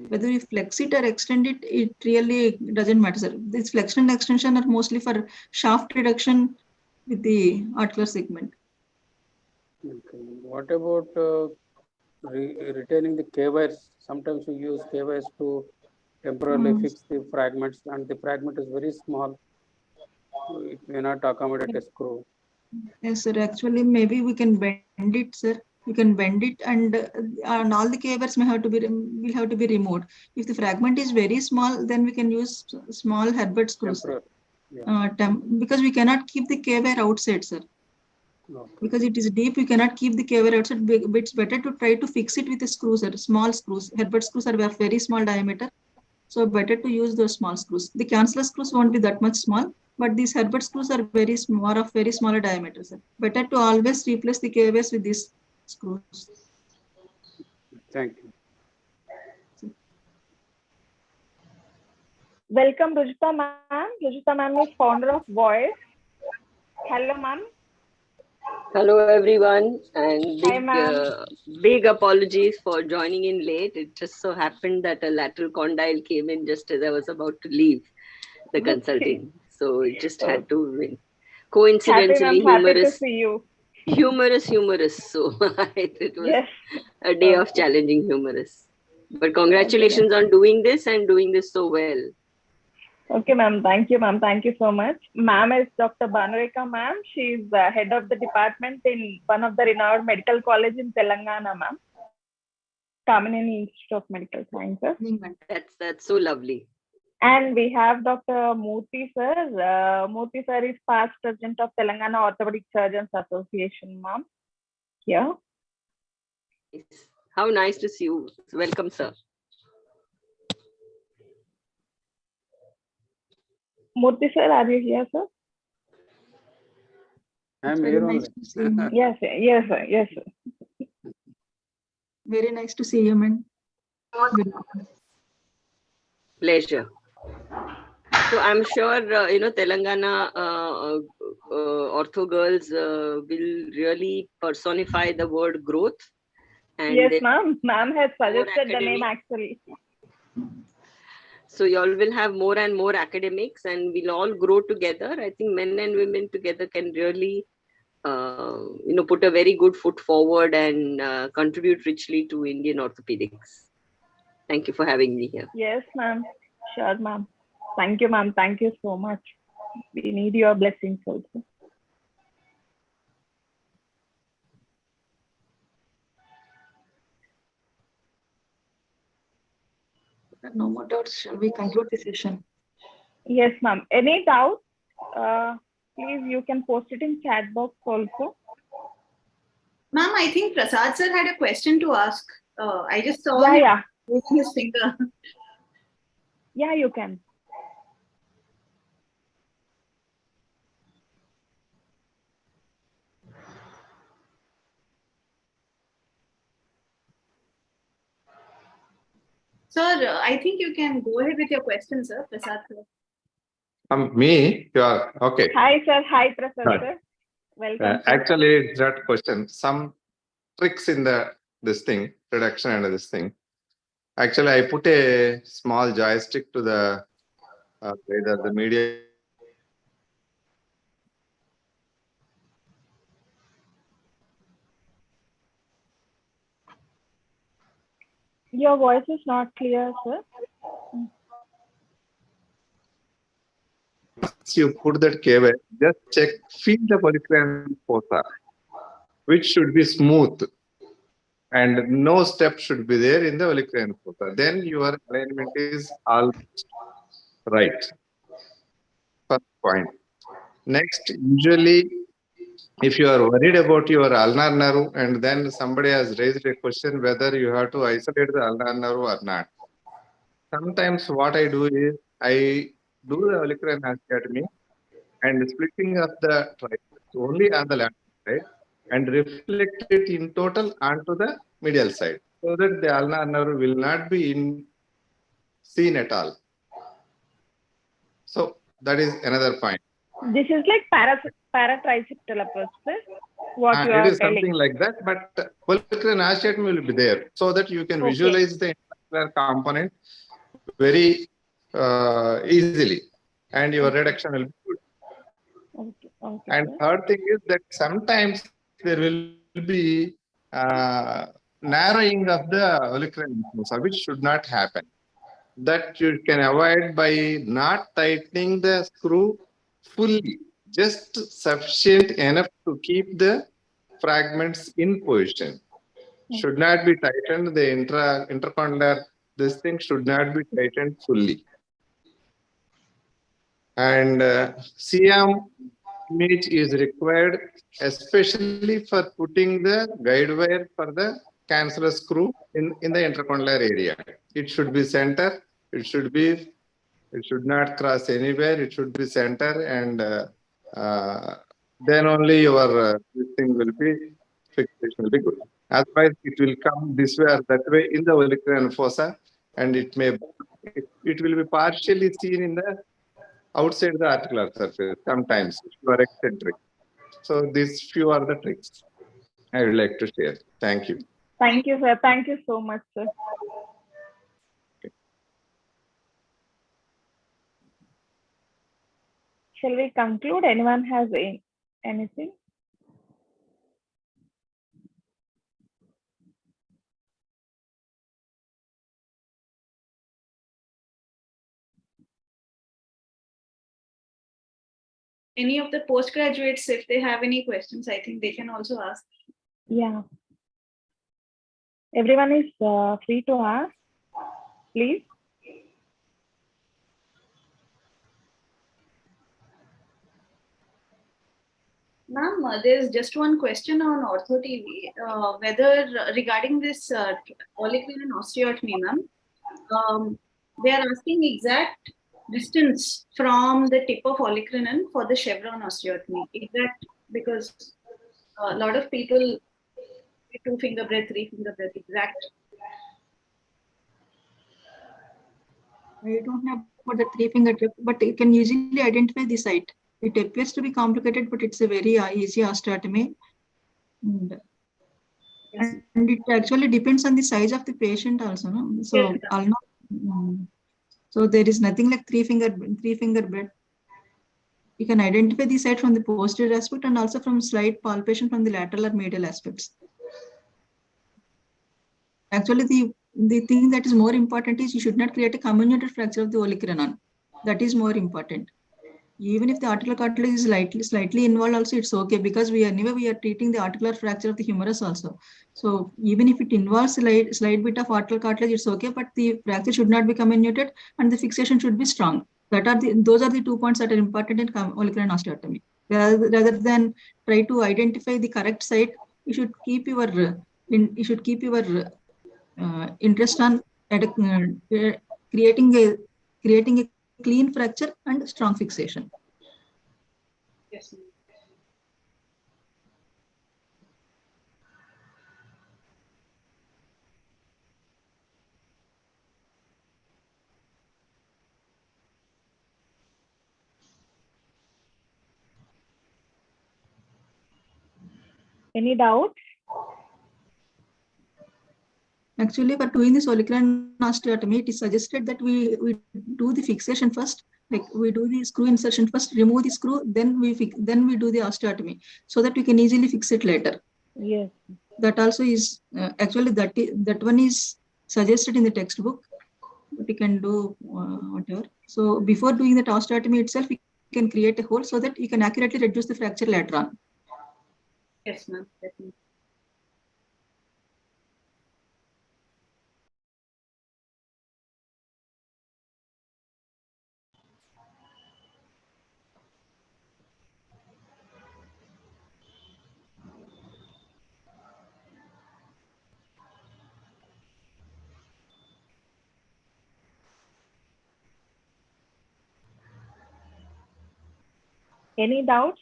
Whether we flex it or extend it, it really doesn't matter, sir. This flexion and extension are mostly for shaft reduction with the articular segment. Okay. What about retaining the K-wires? Sometimes we use K-wires to temporarily fix the fragments, and the fragment is very small. It may not accommodate a screw. Yes, sir. Actually, maybe we can bend it, sir. We can bend it, and all the K-wires will have to be removed. If the fragment is very small, then we can use small Herbert screws. Because we cannot keep the K-wire outside, sir. Okay. Because it is deep, we cannot keep the K-wire outside. But it's better to try to fix it with a screw, sir. Small screws. Herbert screws are of very small diameter, so better to use those small screws. The canceller screws won't be that much small, but these Herbert screws are very smaller diameter, sir. Better to always replace the K-wires with these screws. Thank you. Welcome, Rujuta ma'am. Rujuta ma'am is founder of WOICE. Hello, ma'am. Hello everyone, and Hi, ma'am. big apologies for joining in late. It just so happened that a lateral condyle came in just as I was about to leave the Okay. consulting, so it just Oh, had to win. happy, Coincidentally, ma'am. Happy to see you. humorous. So it was Yes. a day of Okay. challenging humorous. But Okay, congratulations on doing this and doing this so well. okay, ma'am. Thank you, ma'am. Thank you so much. Ma'am is Dr. Rekha, ma'am. She's head of the department in one of the renowned medical college in Telangana, ma'am. KAMINENI Institute of Medical Sciences. That's so lovely. And we have Dr. Murthy, sir. Murthy, sir is past president of Telangana Orthopaedic Surgeons Association, ma'am. Here. How nice to see you. Welcome, sir. Murthy, sir, are you here, sir? I'm Very here nice only. to see you, ma'am. Yes, sir. Yes, sir. Yes, sir. Very nice to see you, man. Good. Pleasure. So I'm sure Telangana ortho girls will really personify the word growth. And Yes, ma'am. Ma'am has suggested the name academic. actually. So you all will have more and more academics, and we'll all grow together. I think men and women together can really, put a very good foot forward and contribute richly to Indian orthopedics. Thank you for having me here. Yes, ma'am. Sure, ma'am. Thank you, ma'am. Thank you so much. We need your blessings also. No more doubts. Shall we conclude the session? Yes, ma'am. Any doubt? Please, you can post it in chat box also. Ma'am, I think Prasad sir had a question to ask. I just saw Yeah. moving his finger. Yeah, you can. Sir, I think you can go ahead with your question, sir. Prasad sir. Me? You are okay. Hi, sir. Hi, Prasad Hi. sir. Welcome. Sir. Actually, it's that question. Some tricks in this thing, reduction and this thing. Actually, I put a small joystick to the either the media. Your voice is not clear, sir. Once you put that cable, just check, feel the polycranial fossa, which should be smooth, and no step should be there in the polycranial fossa. Then your alignment is all right. First point. Next, usually, if you are worried about your ulnar nerve and then somebody has raised a question whether you have to isolate the ulnar nerve or not. Sometimes what I do is I do the olecranon osteotomy and splitting of the triceps only on the lateral side and reflect it in total onto the medial side so that the ulnar nerve will not be seen at all. So that is another point. This is like paratriceps approach, sir. What you It are is telling. something like that, but polycranial osteotomy will be there so that you can visualize the entire component very easily, and your reduction will be good. Okay, and sir. third thing is that sometimes there will be narrowing of the olecranon fossa, which should not happen. That you can avoid by not tightening the screw fully, just sufficient enough to keep the fragments in position. Should not be tightened. The intercondylar, this thing should not be tightened fully. And CM image is required, especially for putting the guide wire for the cancerous screw in the intercondylar area. It should be center. It should not cross anywhere. It should be center, and then only your this thing will be fixation will be good. Otherwise, it will come this way or that way in the olecranon fossa, and it will be partially seen in the outside the articular surface sometimes if you are eccentric. So these few are the tricks I would like to share. Thank you. Thank you, sir. Thank you so much, sir. Shall we conclude? Anyone has anything? Any of the postgraduates, if they have any questions, I think they can also ask. Yeah. Everyone is free to ask, please. Ma'am, there's just one question on OrthoTV, whether regarding this polyclinic osteotomy, ma'am, they are asking exact distance from the tip of olecranon for the chevron osteotomy. Exact, because a lot of people 2 finger breadth, 3 finger breadth, exact. I don't know about the 3 finger tip, but you can usually identify the site. It appears to be complicated, but it's a very easy osteotomy. And it actually depends on the size of the patient also. No? So, so there is nothing like 3 finger breadth. You can identify the site from the posterior aspect and also from slight palpation from the lateral or medial aspects. Actually, the thing that is more important is you should not create a comminuted fracture of the olecranon. That is more important. Even if the articular cartilage is slightly involved also, it's okay, because we are treating the articular fracture of the humerus also. So even if it involves slight bit of articular cartilage, it's okay, but the fracture should not be comminuted and the fixation should be strong. Those are the 2 points that are important in olecranon osteotomy. Rather than try to identify the correct site, you should keep your interest on creating a clean fracture and strong fixation. Yes. Any doubts? Actually, for doing this olecranon osteotomy, it is suggested that we do the fixation first. Like we do the screw insertion first, remove the screw, then we do the osteotomy, so that we can easily fix it later. Yes. That also is actually that one is suggested in the textbook, but you can do whatever. So before doing that osteotomy itself, we can create a hole so that you can accurately reduce the fracture later on. Yes, ma'am. Definitely. Any doubts?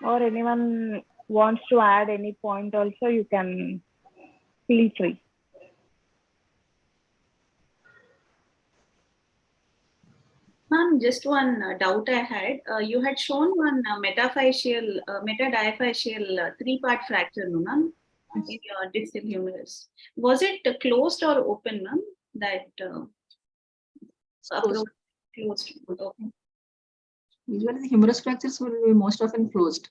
Or anyone wants to add any point also, you can feel free. Ma'am, just one doubt I had. You had shown one metadiaphyseal 3-part fracture, no, ma'am, in your distal humerus. Was it closed or open, ma'am? That approach closed. Okay. Usually, the humerus fractures will be most often closed.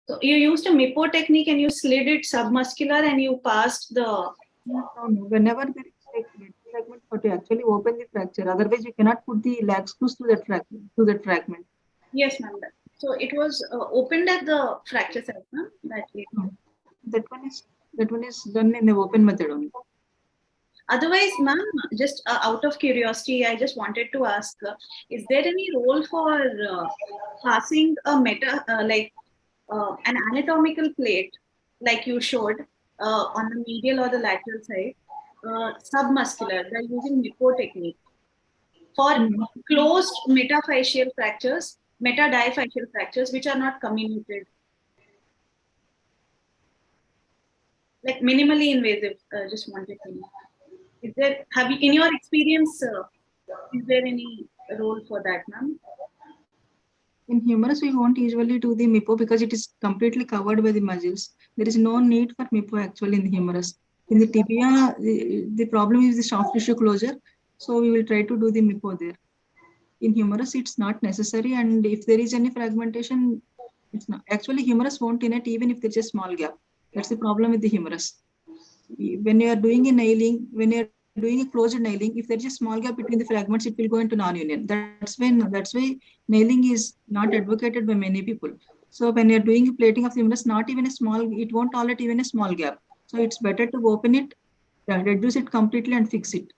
So you used a MIPO technique and you slid it submuscular and you passed the. No. Whenever there is like fragment, but to actually open the fracture. Otherwise, you cannot put the lag screws to that fragment. Yes, ma'am. So it was opened at the fracture site, ma'am. That one is done in the open method only. Otherwise, ma'am, just out of curiosity, I just wanted to ask: is there any role for passing a an anatomical plate, like you showed, on the medial or the lateral side, submuscular, by using MIPO technique for closed metadiaphyseal fractures, which are not comminuted, like minimally invasive? Just wanted to know. Is there, in your experience, is there any role for that, ma'am? In humerus, we won't usually do the MIPO because it is completely covered by the muscles. There is no need for MIPO actually in the humerus. In the tibia, the problem is the soft tissue closure. So we will try to do the MIPO there. In humerus, it's not necessary. And if there is any fragmentation, it's not. Actually, humerus won't inert even if there's a small gap. That's the problem with the humerus. When you are doing a nailing, when you are doing a closed nailing, if there's a small gap between the fragments, it will go into non-union. That's why nailing is not advocated by many people. So when you're doing a plating of the humerus, not even a small, it won't tolerate even a small gap. So it's better to open it, reduce it completely and fix it.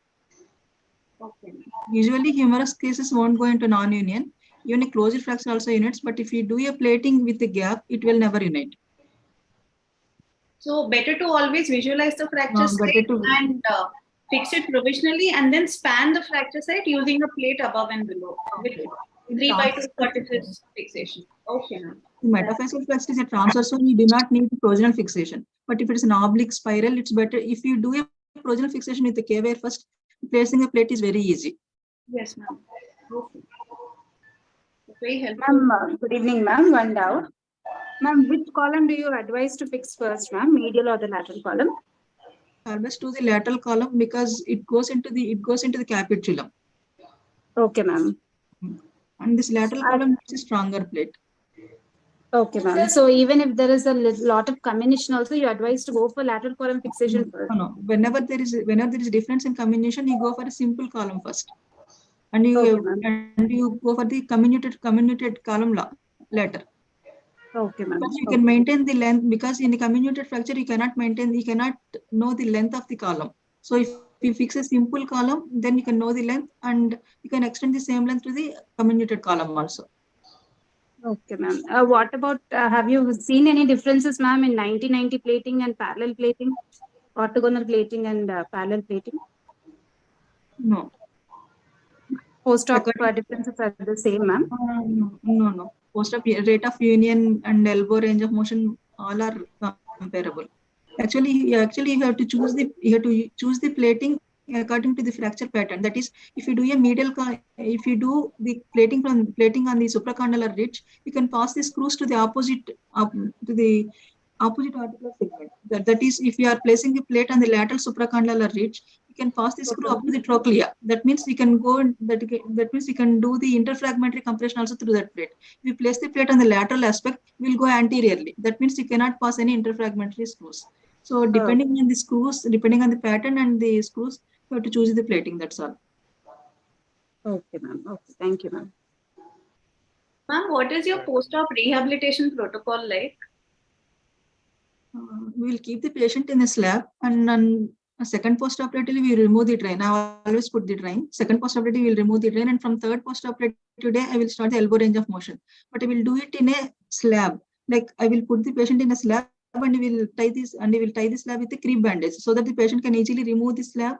Okay. Usually humerus cases won't go into non-union. Even a closed fracture also unites, but if you do a plating with a gap, it will never unite. So better to always visualize the fracture site and fix it provisionally and then span the fracture site using a plate above and below with 3x2 vertices fixation. Okay. Metaphyseal fracture is a transfer, so you do not need proximal fixation. But if it is an oblique spiral, it's better if you do a proximal fixation with the K-wire first. Placing a plate is very easy. Yes, ma'am. Okay. Very helpful. Ma'am, good evening, ma'am. One doubt. Ma'am, which column do you advise to fix first, ma'am? Medial or the lateral column? Always to the lateral column because it goes into the capitulum. Okay, ma'am. And this lateral column is a stronger plate. Okay, ma'am. So even if there is a lot of comminution, also you advise to go for lateral column fixation first. No. Whenever there is difference in comminution, you go for a simple column first, and you go for the comminuted column later. Okay, ma'am. Because you can maintain the length, because in a comminuted fracture you cannot know the length of the column. So if you fix a simple column, then you can know the length and you can extend the same length to the comminuted column also. Okay, ma'am. What about, have you seen any differences, ma'am, in 90-90 plating and parallel plating, orthogonal plating and parallel plating? No. Post-op differences are the same, ma'am? No. Post-op rate of union and elbow range of motion all are comparable. Actually, you have to choose the plating according to the fracture pattern. That is, if you do the plating on the supracondylar ridge, you can pass the screws to the opposite articular segment. That is, if you are placing the plate on the lateral supracondylar ridge, you can pass the screw up to the trochlea. That means we can go. That means we can do the interfragmentary compression also through that plate. If we place the plate on the lateral aspect, we will go anteriorly. That means you cannot pass any interfragmentary screws. So depending on the screws, depending on the pattern and the screws, you have to choose the plating. That's all. Okay, ma'am. Okay, thank you, ma'am. Ma'am, what is your post-op rehabilitation protocol like? We will keep the patient in a slab, and on a second post-operatively we remove the drain. I always put the drain. Second post-operative we will remove the drain, and from third post-operative day I will start the elbow range of motion. But I will do it in a slab. Like I will put the patient in a slab and we will tie the slab with a creep bandage so that the patient can easily remove the slab.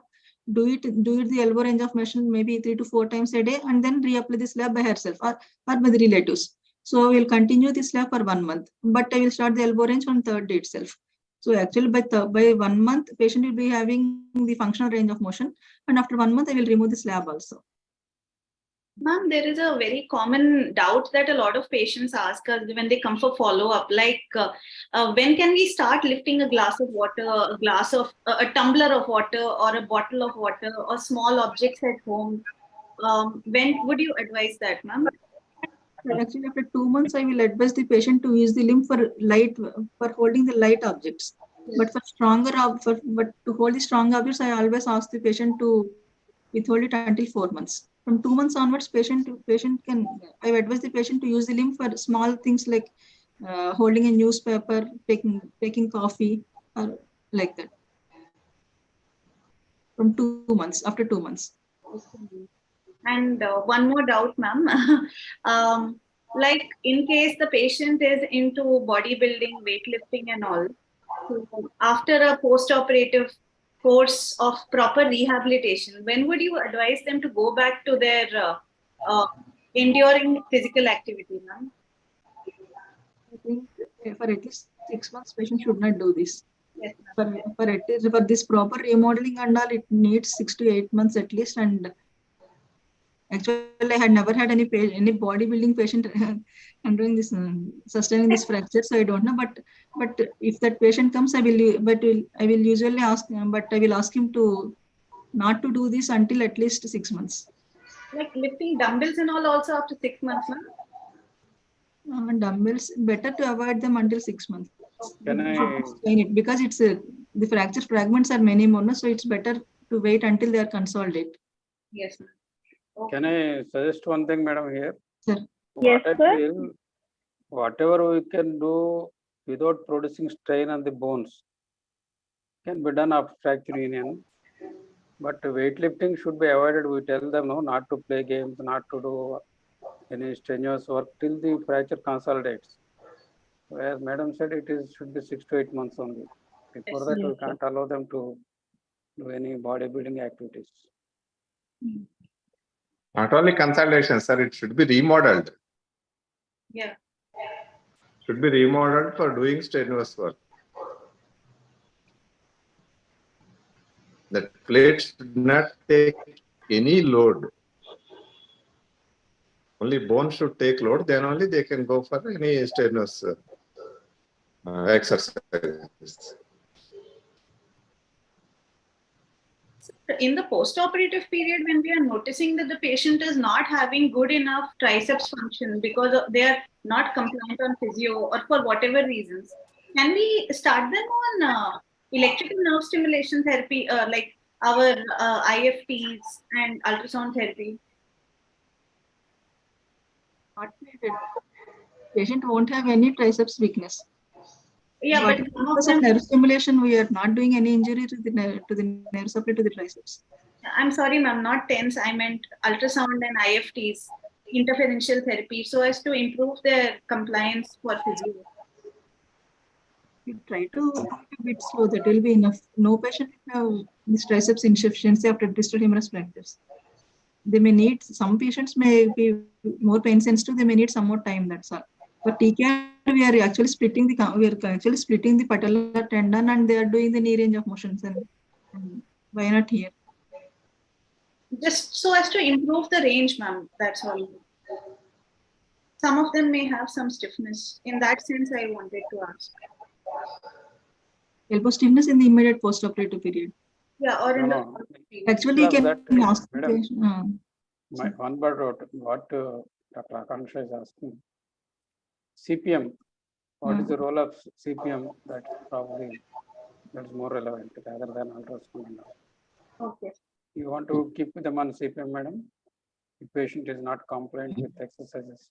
Do it the elbow range of motion maybe 3 to 4 times a day, and then reapply the slab by herself or by the relatives. So we will continue this slab for 1 month, but I will start the elbow range on third day itself. So actually by 1 month, patient will be having the functional range of motion, and after 1 month, I will remove the slab also. Ma'am, there is a very common doubt that a lot of patients ask us when they come for follow-up, like when can we start lifting a glass of water, a tumbler of water, or a bottle of water, or small objects at home? When would you advise that, ma'am? Actually, after 2 months, I will advise the patient to use the limb for holding the light objects. But to hold the strong objects, I always ask the patient to withhold it until 4 months. From 2 months onwards, I advise the patient to use the limb for small things like holding a newspaper, taking coffee, or like that. From 2 months, after 2 months. And one more doubt, ma'am. Like in case the patient is into bodybuilding, weightlifting and all, so after a post-operative course of proper rehabilitation, when would you advise them to go back to their enduring physical activity, ma'am? I think for at least 6 months, patient should not do this. Yes, for this proper remodeling and all, it needs 6 to 8 months at least, and Actually, I had never had any bodybuilding patient undergoing this, sustaining this fracture, so I don't know. But if that patient comes, I will usually ask, but I will ask him to not to do this until at least 6 months. Like lifting dumbbells and all also after 6 months, ma'am? Dumbbells, better to avoid them until 6 months. Can I Explain it because it's the fracture fragments are many more, so it's better to wait until they are consolidated. Yes, ma'am. Okay. Can I suggest one thing, madam, here? Sir. Yes, What I sir. feel, whatever we can do without producing strain on the bones can be done after fracture union. But weightlifting should be avoided. We tell them no, not to play games, not to do any strenuous work till the fracture consolidates. As madam said, should be 6 to 8 months only. Before that, we can't allow them to do any bodybuilding activities. Not only consolidation, sir, it should be remodeled. Yeah. Should be remodeled for doing strenuous work. The plate should not take any load. Only bone should take load, then only they can go for any strenuous exercises. In the post-operative period, when we are noticing that the patient is not having good enough triceps function because they are not compliant on physio or for whatever reasons, can we start them on electrical nerve stimulation therapy, like our IFTs and ultrasound therapy? Not needed. Patient won't have any triceps weakness. Yeah, but because of nerve stimulation, we are not doing any injury to the nerve supply to the triceps. I'm sorry, ma'am, not TENS. I meant ultrasound and IFTs, interferential therapy, so as to improve their compliance for physio. You try to do it a bit slow, that will be enough. No patient will have this triceps insufficiency after distal humerus fractures. They may need, some patients may be more pain sensitive, they may need some more time, that's all. But TKR, we are actually splitting the patellar tendon and they are doing the knee range of motions, and why not here? Just so as to improve the range, ma'am, that's all. Some of them may have some stiffness. In that sense, I wanted to ask. Elbow stiffness in the immediate post-operative period. Yeah, or in No. Actually, you can ask the Madam, patient. one word what Dr. Akansha is asking. CPM, what is the role of CPM? That's more relevant rather than ultrasound. Okay. You want to keep them on CPM, madam? The patient is not compliant with exercises.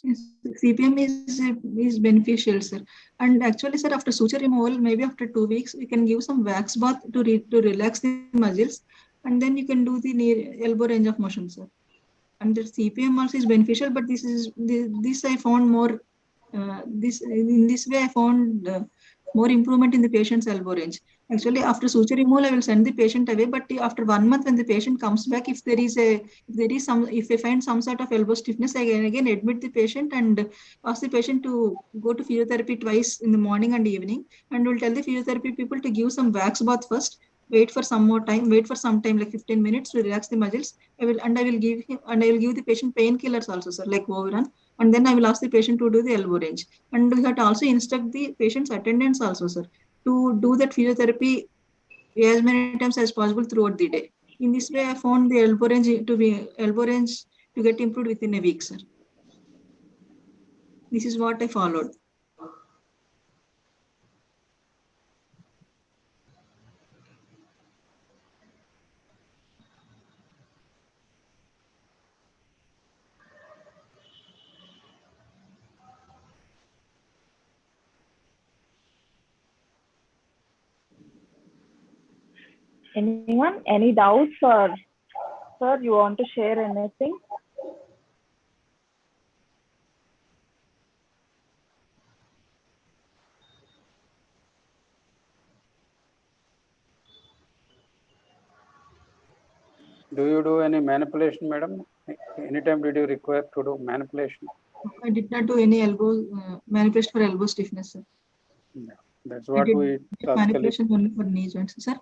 Yes, CPM is beneficial, sir. And actually, sir, after suture removal, maybe after 2 weeks, we can give some wax bath to relax the muscles, and then you can do the elbow range of motion, sir. And the CPM also is beneficial, but this I found more. In this way, I found more improvement in the patient's elbow range. Actually, after suture removal, I will send the patient away. But after 1 month, when the patient comes back, if I find some sort of elbow stiffness, I can again admit the patient and ask the patient to go to physiotherapy twice in the morning and evening. And we'll tell the physiotherapy people to give some wax bath first. Wait for some time, like 15 minutes to relax the muscles. I will give the patient painkillers also, sir, like Overrun. And then I will ask the patient to do the elbow range. And we have to also instruct the patient's attendants also, sir, to do that physiotherapy as many times as possible throughout the day. In this way, I found the elbow range to get improved within a week, sir. This is what I followed. Anyone? Any doubts, or sir, you want to share anything? Do you do any manipulation, madam? Anytime did you require to do manipulation? I did not do any manipulation for elbow stiffness, sir. Yeah, that's what we manipulation only for knee joints, sir.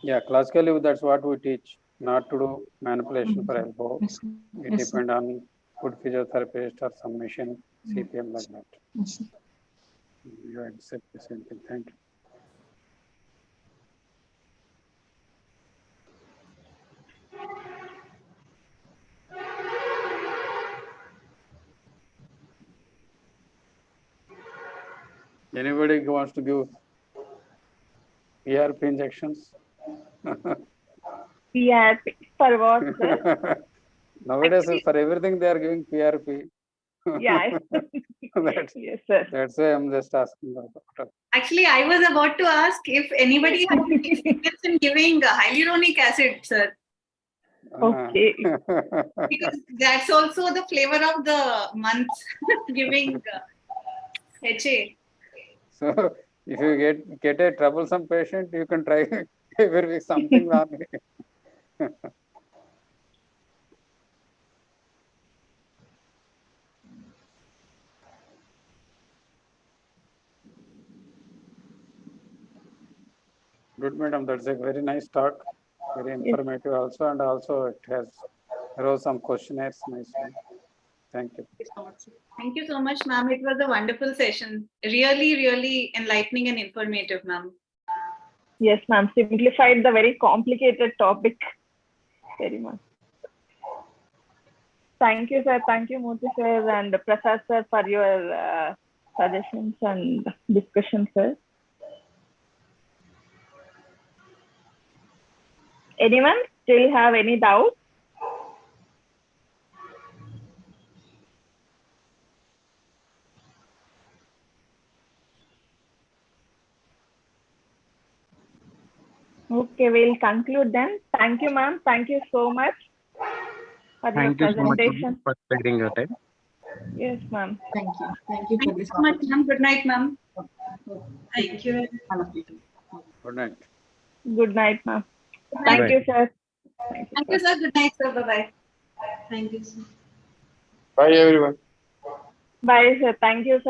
Yeah, classically that's what we teach. not to do manipulation for elbow. Yes, sir. It Yes, sir. depend on good physiotherapist or some machine, CPM like that. Yes, sir. You accept the same thing. Thank you. Anybody who wants to give PRP injections? PRP for what, sir? Nowadays, Actually- for everything they are giving PRP. Yeah. Yes, sir. That's why I'm just asking the doctor. Actually, I was about to ask if anybody has experience in giving hyaluronic acid, sir, Okay. because that's also the flavor of the month, giving HA. So if you get a troublesome patient, you can try every week something wrong. Good, madam. That's a very nice talk. Very informative also, and also it has arose some questionnaires nicely. Thank you. Thank you so much, ma'am. It was a wonderful session. Really, really enlightening and informative, ma'am. Yes, ma'am. Simplified the very complicated topic very much. Thank you, sir. Thank you, Murthy sir and Prasad sir, for your suggestions and discussion, sir. Anyone still have any doubt? Okay, we'll conclude then. Thank you, ma'am. Thank you so much for your Thank you so much presentation. for sparing your time. Yes, ma'am. Thank you. Thank you for Thank you this so much, opportunity. ma'am. Good night, ma'am. Thank you. All of you too. Good night. Good night, ma'am. Good Thank night. you, sir. Thank you, sir. Good night, sir. Bye-bye. Thank you, sir. Bye, everyone. Bye, sir. Thank you, sir.